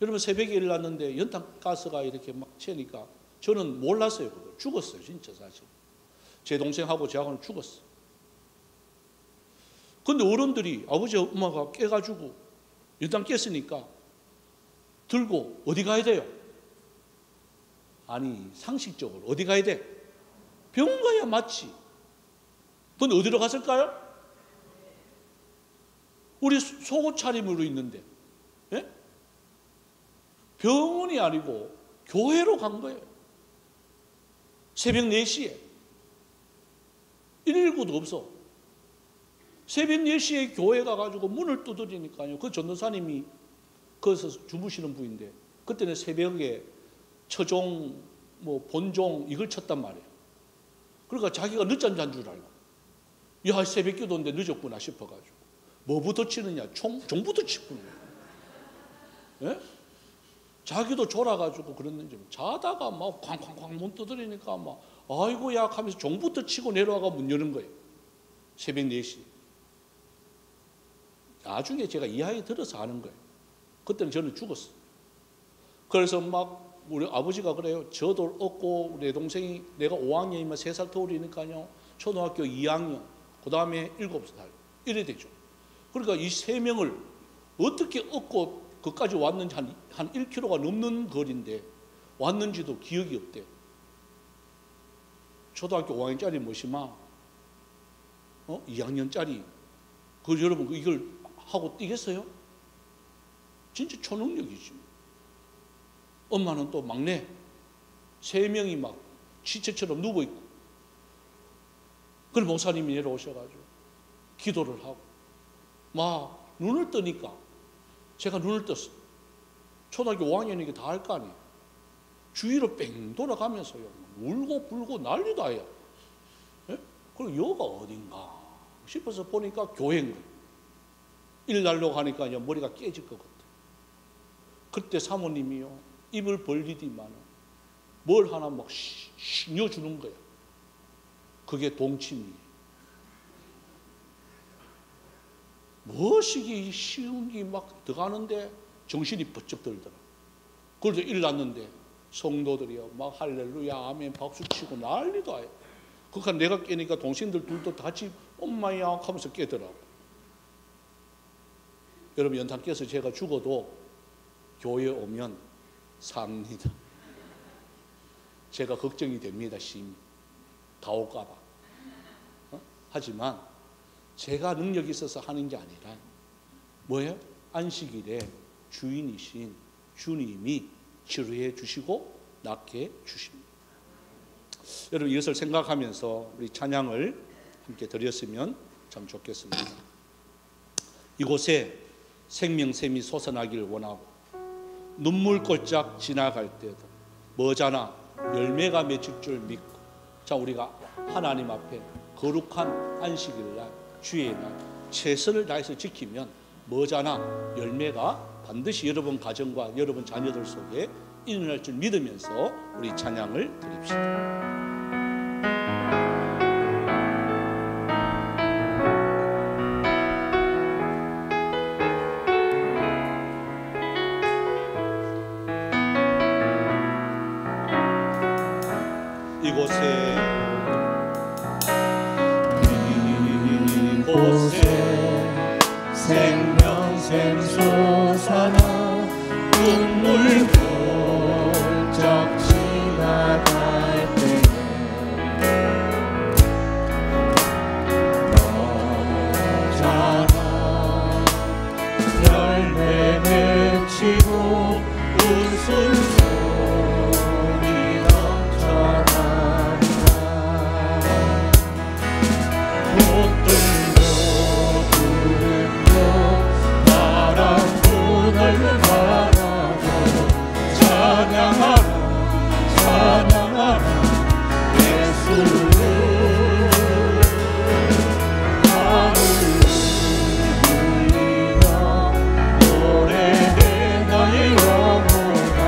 여러분, 새벽에 일어났는데 연탄가스가 이렇게 막 튀니까 저는 몰랐어요. 그거. 죽었어요. 진짜 사실. 제 동생하고 저하고는 죽었어요. 근데 어른들이, 아버지 엄마가 깨가지고 연탄 깼으니까 들고 어디 가야 돼요? 아니, 상식적으로 어디 가야 돼? 병원 가야 맞지. 근데 어디로 갔을까요? 우리 속옷 차림으로 있는데, 예? 병원이 아니고 교회로 간 거예요. 새벽 4시에 119도 없어. 새벽 4시에 교회 가가지고 문을 두드리니까요, 그 전도사님이 거기서 주무시는 분인데, 그때는 새벽에 처종, 뭐 본종 이걸 쳤단 말이에요. 그러니까 자기가 늦잠 잔 줄 알고, 야, 새벽 기도인데 늦었구나 싶어가지고 뭐부터 치느냐? 종부터 치구나. 예? 자기도 졸아가지고 그랬는지 자다가 막 쾅쾅쾅 문 두드리니까 막 아이고야 하면서 종부터 치고 내려와가 문 여는 거예요. 새벽 4시. 나중에 제가 이야기 들어서 아는 거예요. 그때는 저는 죽었어요. 그래서 막 우리 아버지가 그래요. 저도 얻고 내 동생이, 내가 5학년이면 3살 터울이니까요, 초등학교 2학년 그 다음에 7살 이래 되죠. 그러니까 이 3명을 어떻게 얻고 그까지 왔는지 한 1km가 넘는 거리인데 왔는지도 기억이 없대. 초등학교 5학년짜리 뭐시마? 2학년짜리. 그 여러분 이걸 하고 뛰겠어요? 진짜 초능력이지. 엄마는 또 막내 3명이 막 지체처럼 누워있고, 그걸 목사님이 내려오셔가지고 기도를 하고 막 눈을 뜨니까 제가 눈을 떴어요. 초등학교 5학년이니까 다 할 거 아니에요. 주위로 뺑 돌아가면서요 울고 불고 난리도 아니야. 예? 그리고 여가 어딘가 싶어서 보니까 교회인 거예요. 일 날로 가니까 머리가 깨질 것 같아. 그때 사모님이요 입을 벌리더니만 뭘 하나 막 신여주는 거야. 그게 동침이에요. 무엇이기 쉬운 게 막 들어가는데 정신이 번쩍 들더라. 그래서 일 났는데 성도들이요 막 할렐루야 아멘 박수치고 난리도 아니야. 그러니까 내가 깨니까 동생들 둘도 같이 엄마야 하면서 깨더라고. 여러분 연탄 깨서 제가 죽어도 교회에 오면 삽니다. 제가 걱정이 됩니다. 심히 다 올까 봐. 하지만 제가 능력이 있어서 하는 게 아니라 뭐예요? 안식일에 주인이신 주님이 치료해 주시고 낫게 주십니다. 여러분 이것을 생각하면서 우리 찬양을 함께 드렸으면 참 좋겠습니다. 이곳에 생명샘이 솟아나기를 원하고 눈물 꼴짝 지나갈 때도 머자나 열매가 맺힐 줄 믿고, 자 우리가 하나님 앞에 거룩한 안식일날 주의 날 최선을 다해서 지키면 머자나 열매가 반드시 여러분 가정과 여러분 자녀들 속에 일어날 줄 믿으면서 우리 찬양을 드립시다. 이곳에 생명샘 솟아나 눈물 꼴짝 지나갈 때에 너잖아 열매 맺히고 웃음소리 넘쳐난다. 꽃들도 부르며 바람 분을 바라고 찬양하라 찬양하라 예수를 하늘을 울리며 노래해 나의 영혼아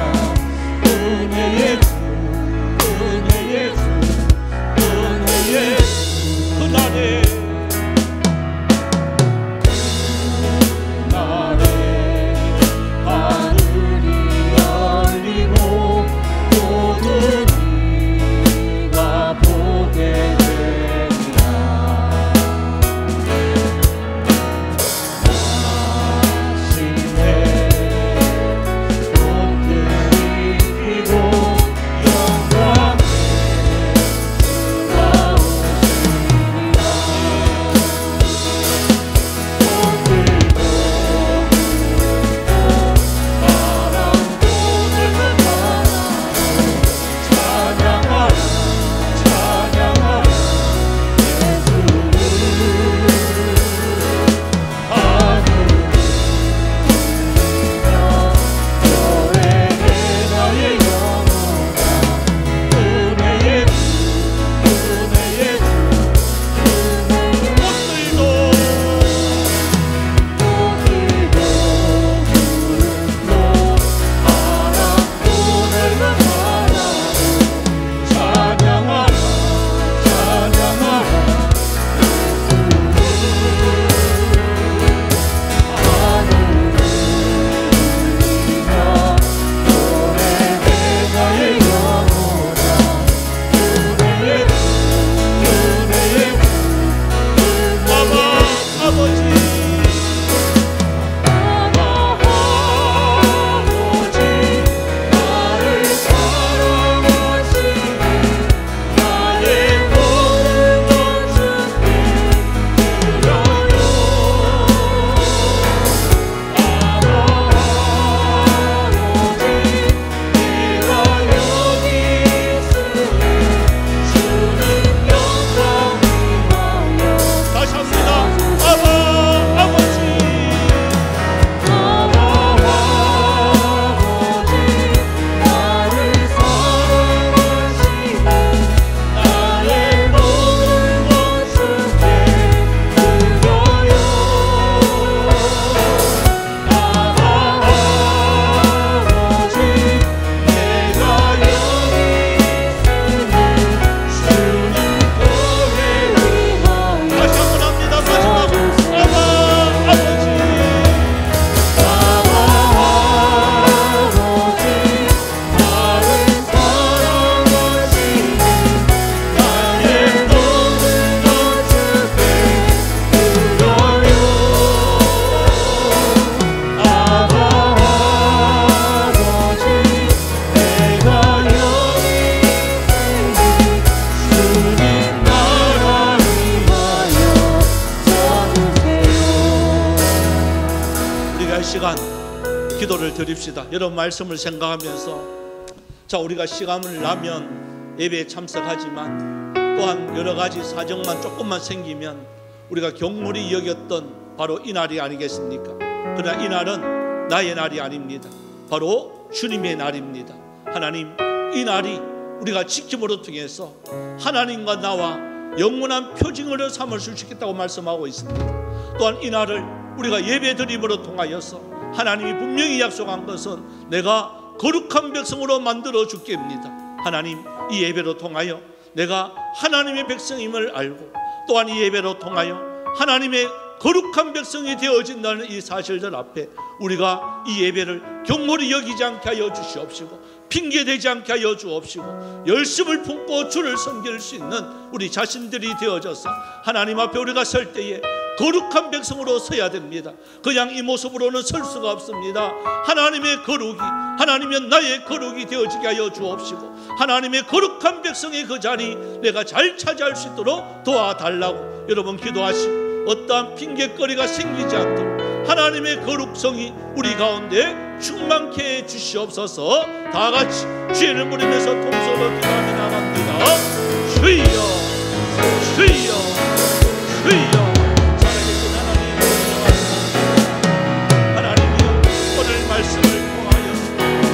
준비할 시간 기도를 드립시다. 여러분 말씀을 생각하면서 자, 우리가 시간을 나면 예배에 참석하지만 또한 여러 가지 사정만 조금만 생기면 우리가 경물이 여겼던 바로 이 날이 아니겠습니까? 그러나 이 날은 나의 날이 아닙니다. 바로 주님의 날입니다. 하나님, 이 날이 우리가 지킴으로 통해서 하나님과 나와 영원한 표징으로 삼을 수 있겠다고 말씀하고 있습니다. 또한 이 날을 우리가 예배드림으로 통하여서 하나님이 분명히 약속한 것은 내가 거룩한 백성으로 만들어 주겠습니다. 하나님, 이 예배로 통하여 내가 하나님의 백성임을 알고 또한 이 예배로 통하여 하나님의 거룩한 백성이 되어진다는 이 사실들 앞에 우리가 이 예배를 경홀히 여기지 않게 하여 주시옵시고 핑계대지 않게 하여 주옵시고 열심을 품고 주를 섬길 수 있는 우리 자신들이 되어져서 하나님 앞에 우리가 설 때에 거룩한 백성으로 서야 됩니다. 그냥 이 모습으로는 설 수가 없습니다. 하나님의 거룩이, 하나님의 나의 거룩이 되어지게 하여 주옵시고 하나님의 거룩한 백성의 그 자리 내가 잘 차지할 수 있도록 도와달라고 여러분 기도하시고 어떠한 핑계거리가 생기지 않도록 하나님의 거룩성이 우리 가운데 충만케 해 주시옵소서. 다 같이 주의를 부리면서 통성으로 기도하며 나갑니다. 주여 주여 주여. 말씀을 통하여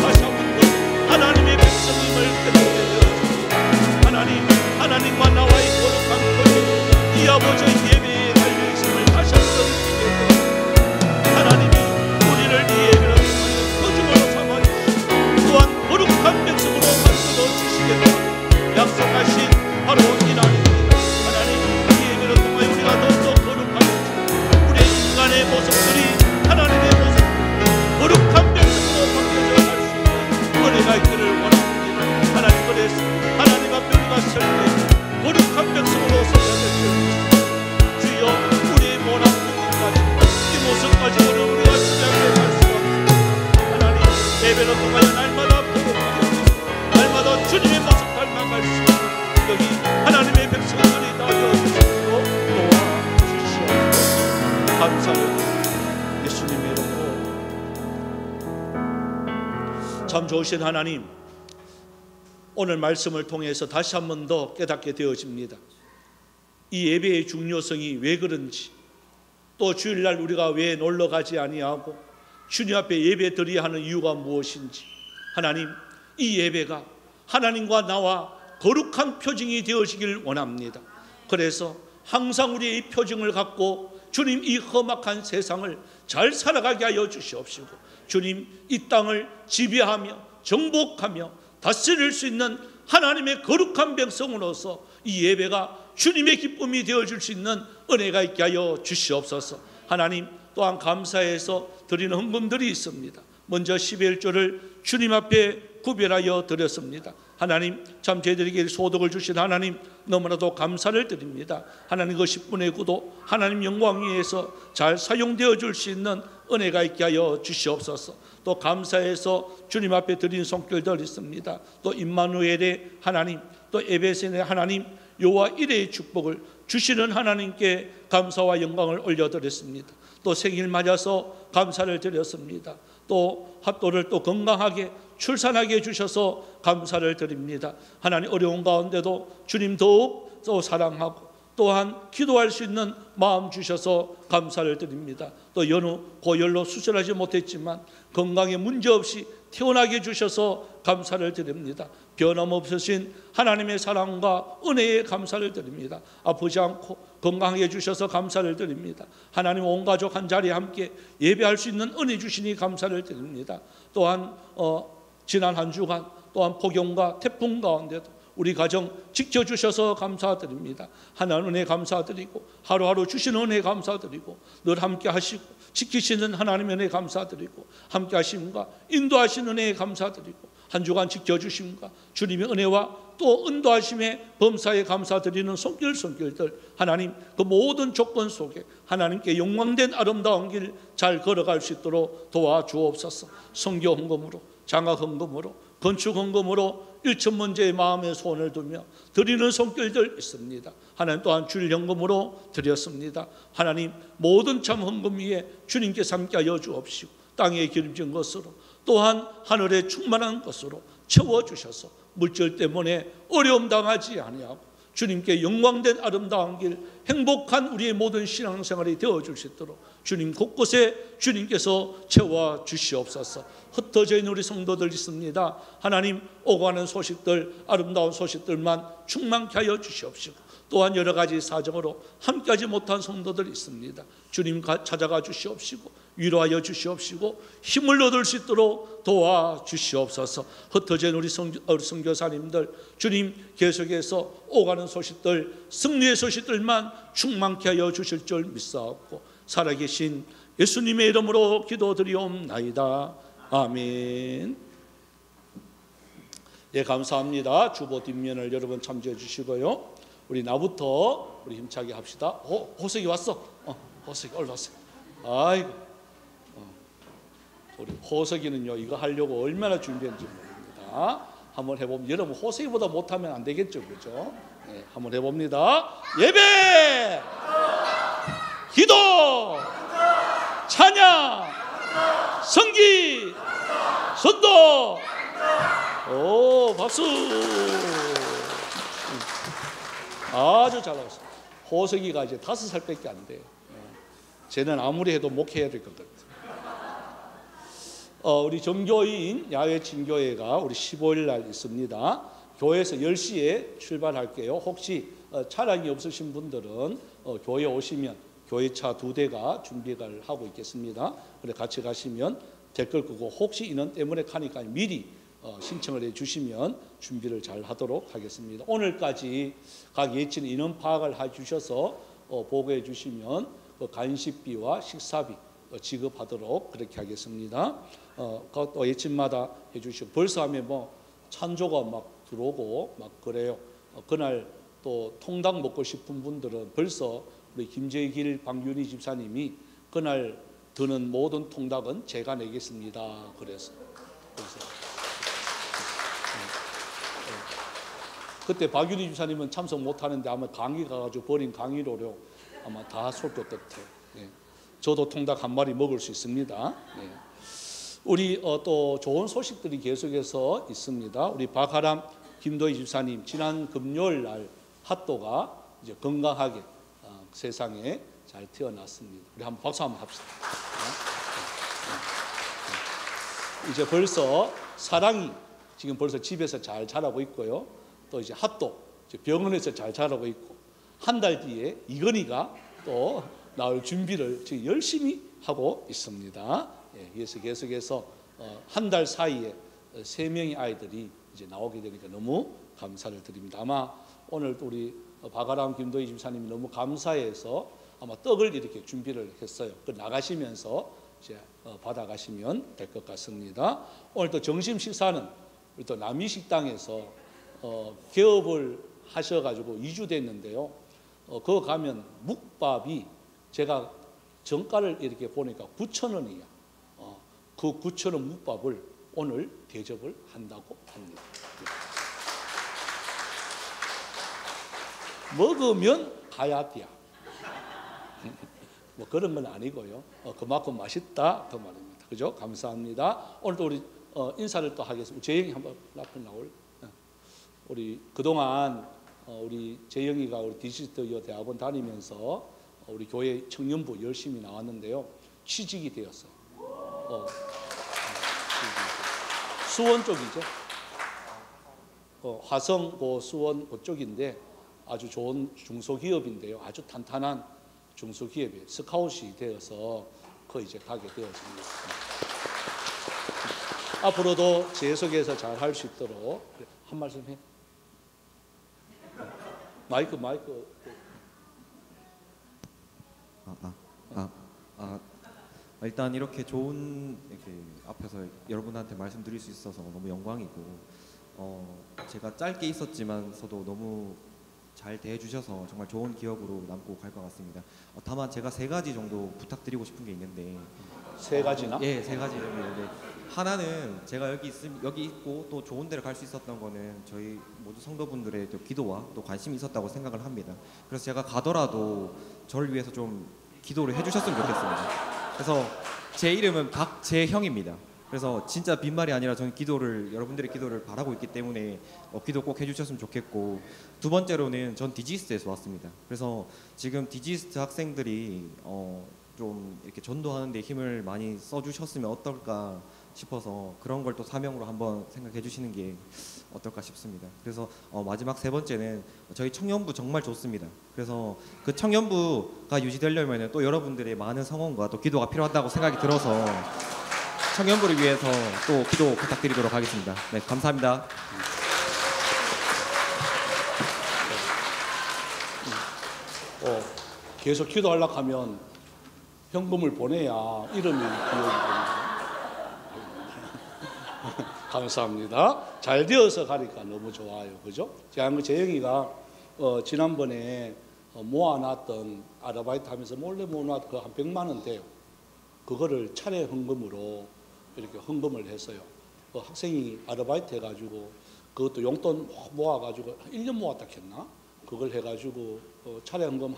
다시 한번 하나님의 백성임을 깨닫게 되었습니다. 하나님, 하나님과 나와의 거룩한 거룩 이 아버지의 예배에 달려있음을 다시 한번 느끼게 되었습니다. 하나님이 우리를 이 예배를 통하여 거룩으로 삼아주시고 또한 거룩한 백성으로 만들어 주시겠다 약속하신 바로 이 날입니다. 하나님, 이 예배를 통하여 우리가 더욱더 거룩하게 우리의 인간의 모습들이 하나님의 모습 거룩한 백성으로 바뀌어져 갈 수 있는 은혜가 있기를 원합니다. 하나님, 그래서 하나님 앞에 우리가 설 때 거룩한 백성으로 서야 될 주여 우리의 모난 부분까지 이 모습까지 우리가 시작해 갈 수가 없습니다. 하나님, 예배를 통하여 날마다 거룩하게 날마다 주님의 모습 닮아갈 수 있는 여기 하나님의 백성들이 다 되어주시도록 도와주시옵소서. 감사를 예수님의 이름으로. 참 좋으신 하나님, 오늘 말씀을 통해서 다시 한 번 더 깨닫게 되어집니다. 이 예배의 중요성이 왜 그런지, 또 주일날 우리가 왜 놀러가지 아니하고 주님 앞에 예배 드려야 하는 이유가 무엇인지, 하나님, 이 예배가 하나님과 나와 거룩한 표징이 되어지길 원합니다. 그래서 항상 우리의 이 표징을 갖고 주님 이 험악한 세상을 잘 살아가게 하여 주시옵시고 주님 이 땅을 지배하며 정복하며 다스릴 수 있는 하나님의 거룩한 백성으로서 이 예배가 주님의 기쁨이 되어줄 수 있는 은혜가 있게 하여 주시옵소서. 하나님, 또한 감사해서 드리는 헌금들이 있습니다. 먼저 11조를 주님 앞에 구별하여 드렸습니다. 하나님, 참 저희들에게 소득을 주신 하나님 너무나도 감사를 드립니다. 하나님, 그 10분의 9도 하나님 영광 위에서 잘 사용되어 줄 수 있는 은혜가 있게 하여 주시옵소서. 또 감사해서 주님 앞에 드린 손길들 있습니다. 또 임마누엘의 하나님, 또 에베센의 하나님, 여호와 이레의 축복을 주시는 하나님께 감사와 영광을 올려드렸습니다. 또 생일 맞아서 감사를 드렸습니다. 또 합도를 또 건강하게 출산하게 해주셔서 감사를 드립니다. 하나님, 어려운 가운데도 주님 더욱 또 사랑하고 또한 기도할 수 있는 마음 주셔서 감사를 드립니다. 또 여느 고열로 수술하지 못했지만 건강에 문제없이 태어나게 해주셔서 감사를 드립니다. 변함없으신 하나님의 사랑과 은혜에 감사를 드립니다. 아프지 않고 건강하게 해주셔서 감사를 드립니다. 하나님, 온 가족 한 자리에 함께 예배할 수 있는 은혜 주시니 감사를 드립니다. 또한 지난 한 주간 또한 폭염과 태풍 가운데도 우리 가정 지켜주셔서 감사드립니다. 하나님 은혜 감사드리고 하루하루 주시는 은혜 감사드리고 늘 함께 하시고 지키시는 하나님의 은혜 감사드리고 함께 하심과 인도하시는 은혜에 감사드리고 한 주간 지켜주심과 주님의 은혜와 또 인도하심의 범사에 감사드리는 손길들 하나님, 그 모든 조건 속에 하나님께 영광된 아름다운 길 잘 걸어갈 수 있도록 도와주옵소서. 선교 헌금으로, 장학 헌금으로, 건축 헌금으로 일천문제의 마음에 소원을 두며 드리는 손길들 있습니다. 하나님 또한 주일 헌금으로 드렸습니다. 하나님 모든 참 헌금 위에 주님께서 함께하여 주옵시고 땅에 기름진 것으로 또한 하늘에 충만한 것으로 채워주셔서 물질 때문에 어려움 당하지 아니하고 주님께 영광된 아름다운 길, 행복한 우리의 모든 신앙생활이 되어줄 수 있도록 주님 곳곳에 주님께서 채워 주시옵소서. 흩어져 있는 우리 성도들 있습니다. 하나님 오가는 소식들, 아름다운 소식들만 충만케 하여 주시옵시고 또한 여러 가지 사정으로 함께하지 못한 성도들 있습니다. 주님 찾아가 주시옵시고 위로하여 주시옵시고 힘을 얻을 수 있도록 도와주시옵소서. 흩어져 있는 우리 선교사님들 주님 계속해서 오가는 소식들, 승리의 소식들만 충만케 하여 주실 줄 믿사옵고 살아계신 예수님의 이름으로 기도드리옵나이다. 아멘. 예, 감사합니다. 주보 뒷면을 여러분 참조해 주시고요. 우리 나부터 우리 힘차게 합시다. 호석이 왔어. 호석이 올라왔어. 아이고. 우리 호석이는요 이거 하려고 얼마나 준비했는지 모릅니다. 한번 해보면 여러분 호석이보다 못하면 안 되겠죠, 그렇죠? 네, 한번 해봅니다. 예배, 기도, 찬양, 성기, 선도. 오, 박수. 아주 잘하셨어요. 호석이가 이제 5살밖에 안 돼요. 쟤는 아무리 해도 목회해야 될 것 같아요. 우리 정교인 야외 진교회가 우리 15일 날 있습니다. 교회에서 10시에 출발할게요. 혹시 차량이 없으신 분들은 교회 오시면 교회차 2대가 준비를 하고 있겠습니다. 그래 같이 가시면 댓글 끄고 혹시 인원 때문에 가니까 미리 신청을 해주시면 준비를 잘 하도록 하겠습니다. 오늘까지 각 예친 인원 파악을 해주셔서 보고해 주시면 간식비와 식사비 지급하도록 그렇게 하겠습니다. 또 예친마다 해주시고 벌써 하면 뭐 찬조가 막 들어오고 막 그래요. 그날 또 통닭 먹고 싶은 분들은 벌써 우리 김재길 방윤희 집사님이 그날 드는 모든 통닭은 제가 내겠습니다. 그래서 그때 박윤희 집사님은 참석 못하는데 아마 강의 가가지고 버린 강의로요 아마 다 쏠 것 같아요. 네. 저도 통닭 한 마리 먹을 수 있습니다. 네. 우리 또 좋은 소식들이 계속해서 있습니다. 우리 박하람 김도희 집사님 지난 금요일 날 핫도가 이제 건강하게 세상에 잘 태어났습니다. 우리 한번 박수 한번 합시다. 이제 벌써 사랑이 지금 벌써 집에서 잘 자라고 있고요. 또 이제 핫도 병원에서 잘 자라고 있고 한 달 뒤에 이건희가 또 나올 준비를 지금 열심히 하고 있습니다. 예, 그래서 계속해서 한 달 사이에 3명의 아이들이 이제 나오게 되니까 너무 감사를 드립니다. 아마 오늘 또 우리 박아람 김도희 집사님이 너무 감사해서 아마 떡을 이렇게 준비를 했어요. 그 나가시면서 이제 받아가시면 될 것 같습니다. 오늘 또 점심 식사는 우리 또 남이식당에서 개업을 하셔가지고 2주 됐는데요. 그거 가면 묵밥이 제가 정가를 이렇게 보니까 9,000원이야. 그 9,000원 묵밥을 오늘 대접을 한다고 합니다. 먹으면 가야 돼. 뭐 그런 건 아니고요. 그만큼 맛있다 그 말입니다. 그죠? 감사합니다. 오늘 또 우리 인사를 또 하겠습니다. 재영이 한번 앞에 나올. 우리 그동안 우리 재영이가 우리 디지털 대학원 다니면서 우리 교회 청년부 열심히 나왔는데요. 취직이 되었어요. 수원 쪽이죠. 화성 수원 그쪽인데 아주 좋은 중소기업인데요. 아주 탄탄한 중소기업에 스카웃이 되어서 이제 가게 되었습니다. 앞으로도 계속해서 잘 할 수 있도록 한 말씀 해. 마이크. 일단 이렇게 좋은 이렇게 앞에서 여러분한테 말씀드릴 수 있어서 너무 영광이고 제가 짧게 있었지만서도 너무 잘 대해주셔서 정말 좋은 기억으로 남고 갈 것 같습니다. 다만 제가 3가지 정도 부탁드리고 싶은 게 있는데 세 가지나? 예, 세 가지 이름이에요. 네. 하나는 제가 여기 있고 또 좋은 데를 갈 수 있었던 거는 저희 모두 성도분들의 또 기도와 또 관심이 있었다고 생각을 합니다. 그래서 제가 가더라도 저를 위해서 좀 기도를 해주셨으면 좋겠습니다. 그래서 제 이름은 박재형입니다. 그래서 진짜 빈말이 아니라 저는 여러분들의 기도를 바라고 있기 때문에 기도 꼭 해주셨으면 좋겠고, 두 번째로는 전 디지스트에서 왔습니다. 그래서 지금 디지스트 학생들이 좀 이렇게 전도하는 데 힘을 많이 써주셨으면 어떨까 싶어서 그런 걸 또 사명으로 한번 생각해 주시는 게 어떨까 싶습니다. 그래서 마지막 세 번째는 저희 청년부 정말 좋습니다. 그래서 그 청년부가 유지되려면 또 여러분들의 많은 성원과 또 기도가 필요하다고 생각이 들어서 청년부를 위해서 또 기도 부탁드리도록 하겠습니다. 네, 감사합니다. 계속 기도하려고 하면 현금을 보내야 이름이 기억이 됩니다. 감사합니다. 잘 되어서 가니까 너무 좋아요. 그죠? 재영이가 지난번에 모아놨던 아르바이트 하면서 몰래 모아놨던 그 한 100만 원 돼요. 그거를 차례 헌금으로 이렇게 헌금을 했어요. 학생이 아르바이트 해가지고 그것도 용돈 모아가지고 1년 모았다 했나? 그걸 해가지고 차례 헌금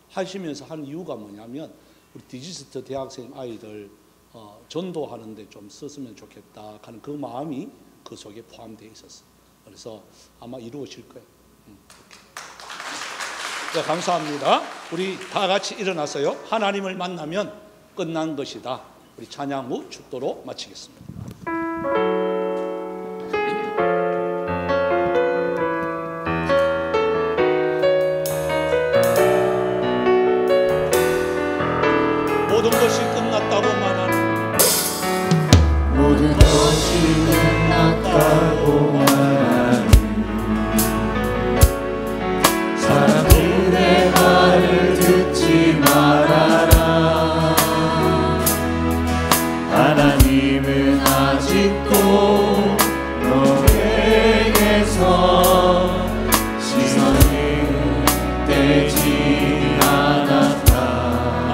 하시면서 한 이유가 뭐냐면 우리 디지스트 대학생 아이들 전도하는데 좀 썼으면 좋겠다 하는 그 마음이 그 속에 포함되어 있었어요. 그래서 아마 이루어질 거예요. 네, 감사합니다. 우리 다 같이 일어나서요. 하나님을 만나면 끝난 것이다. 우리 찬양 후 축도로 마치겠습니다. 모든 것이 끝났다고 말하는 모든 것이 끝났다고 말하는 사람들의 말을 듣지 말아라. 하나님은 아직도 너에게서 시선을 떼지 않았다.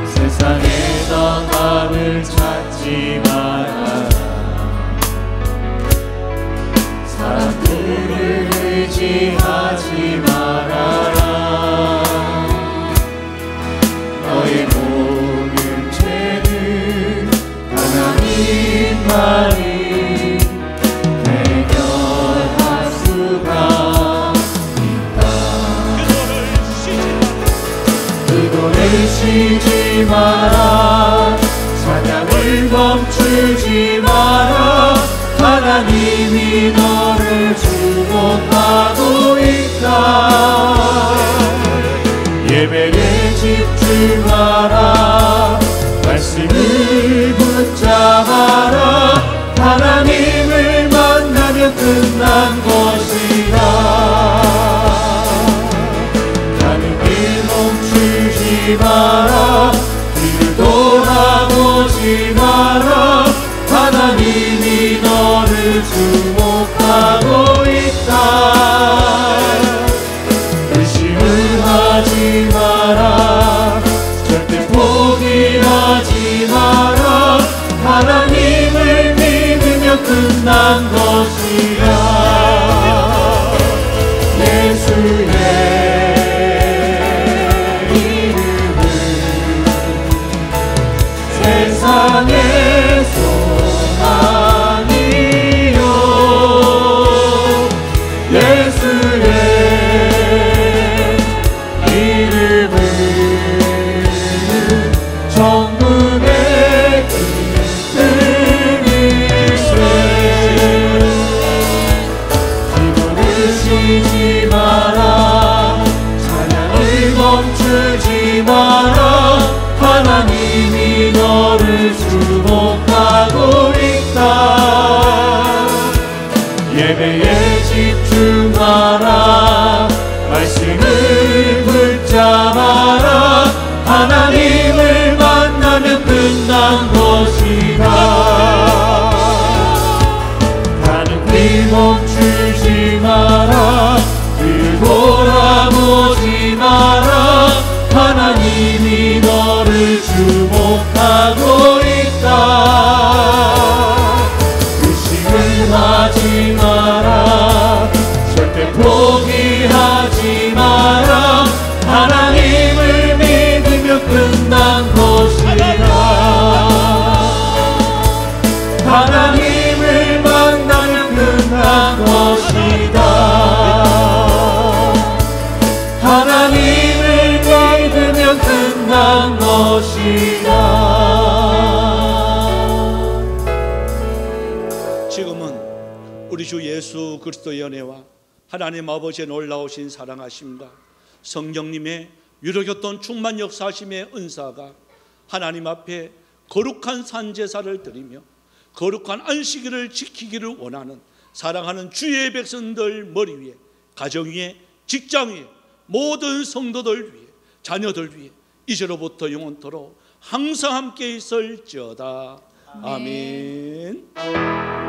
세상에서 답을 찾지 마라. 사람들을 의지하지 말아라. 너의 모든 죄는 하나님만이 해결할 수가 있다. 기도를 쉬지 마라. 찬양을 멈추지 마라. 하나님이 너를 주목하고 있다. 예배에 집중하라. 말씀을 붙잡아라. 하나님을 만나면 끝난 것이다. 가는 길 멈추지 마라. 뒤를 돌아보지 마라. 하나님이 너를 주목하고 있다. 의심을 하지 마라. 절대 포기하지 마라. 하나님을 믿으면 끝난 것이야. 예수의 이름은 세상의 소망이요. 예수의 이름은 천국의 기쁨일세. 기도를 쉬지 마라. 찬양을 멈추지 마라. 하나님이 너를 주목하고 있다. 예배에 집중하라. 말씀을 붙잡아라. 하나님을 만나면 끝난 것이다. 가는 길 멈추지 마라. 뒤를 돌아보지 마라. 하나님이 너를 끝난 것이다. 하나님을 만나면 끝난 것이다. 하나님을 믿으면 끝난 것이다. 지금은 우리 주 예수 그리스도의 은혜와 하나님 아버지의 놀라우신 사랑하심과 성령님의 위로교통 충만 역사하심의 은사가 하나님 앞에 거룩한 산제사를 드리며 거룩한 안식일을 지키기를 원하는 사랑하는 주의 백성들 머리 위에, 가정 위에, 직장 위에, 모든 성도들 위에, 자녀들 위에 이제로부터 영원토록 항상 함께 있을지어다. 아멘.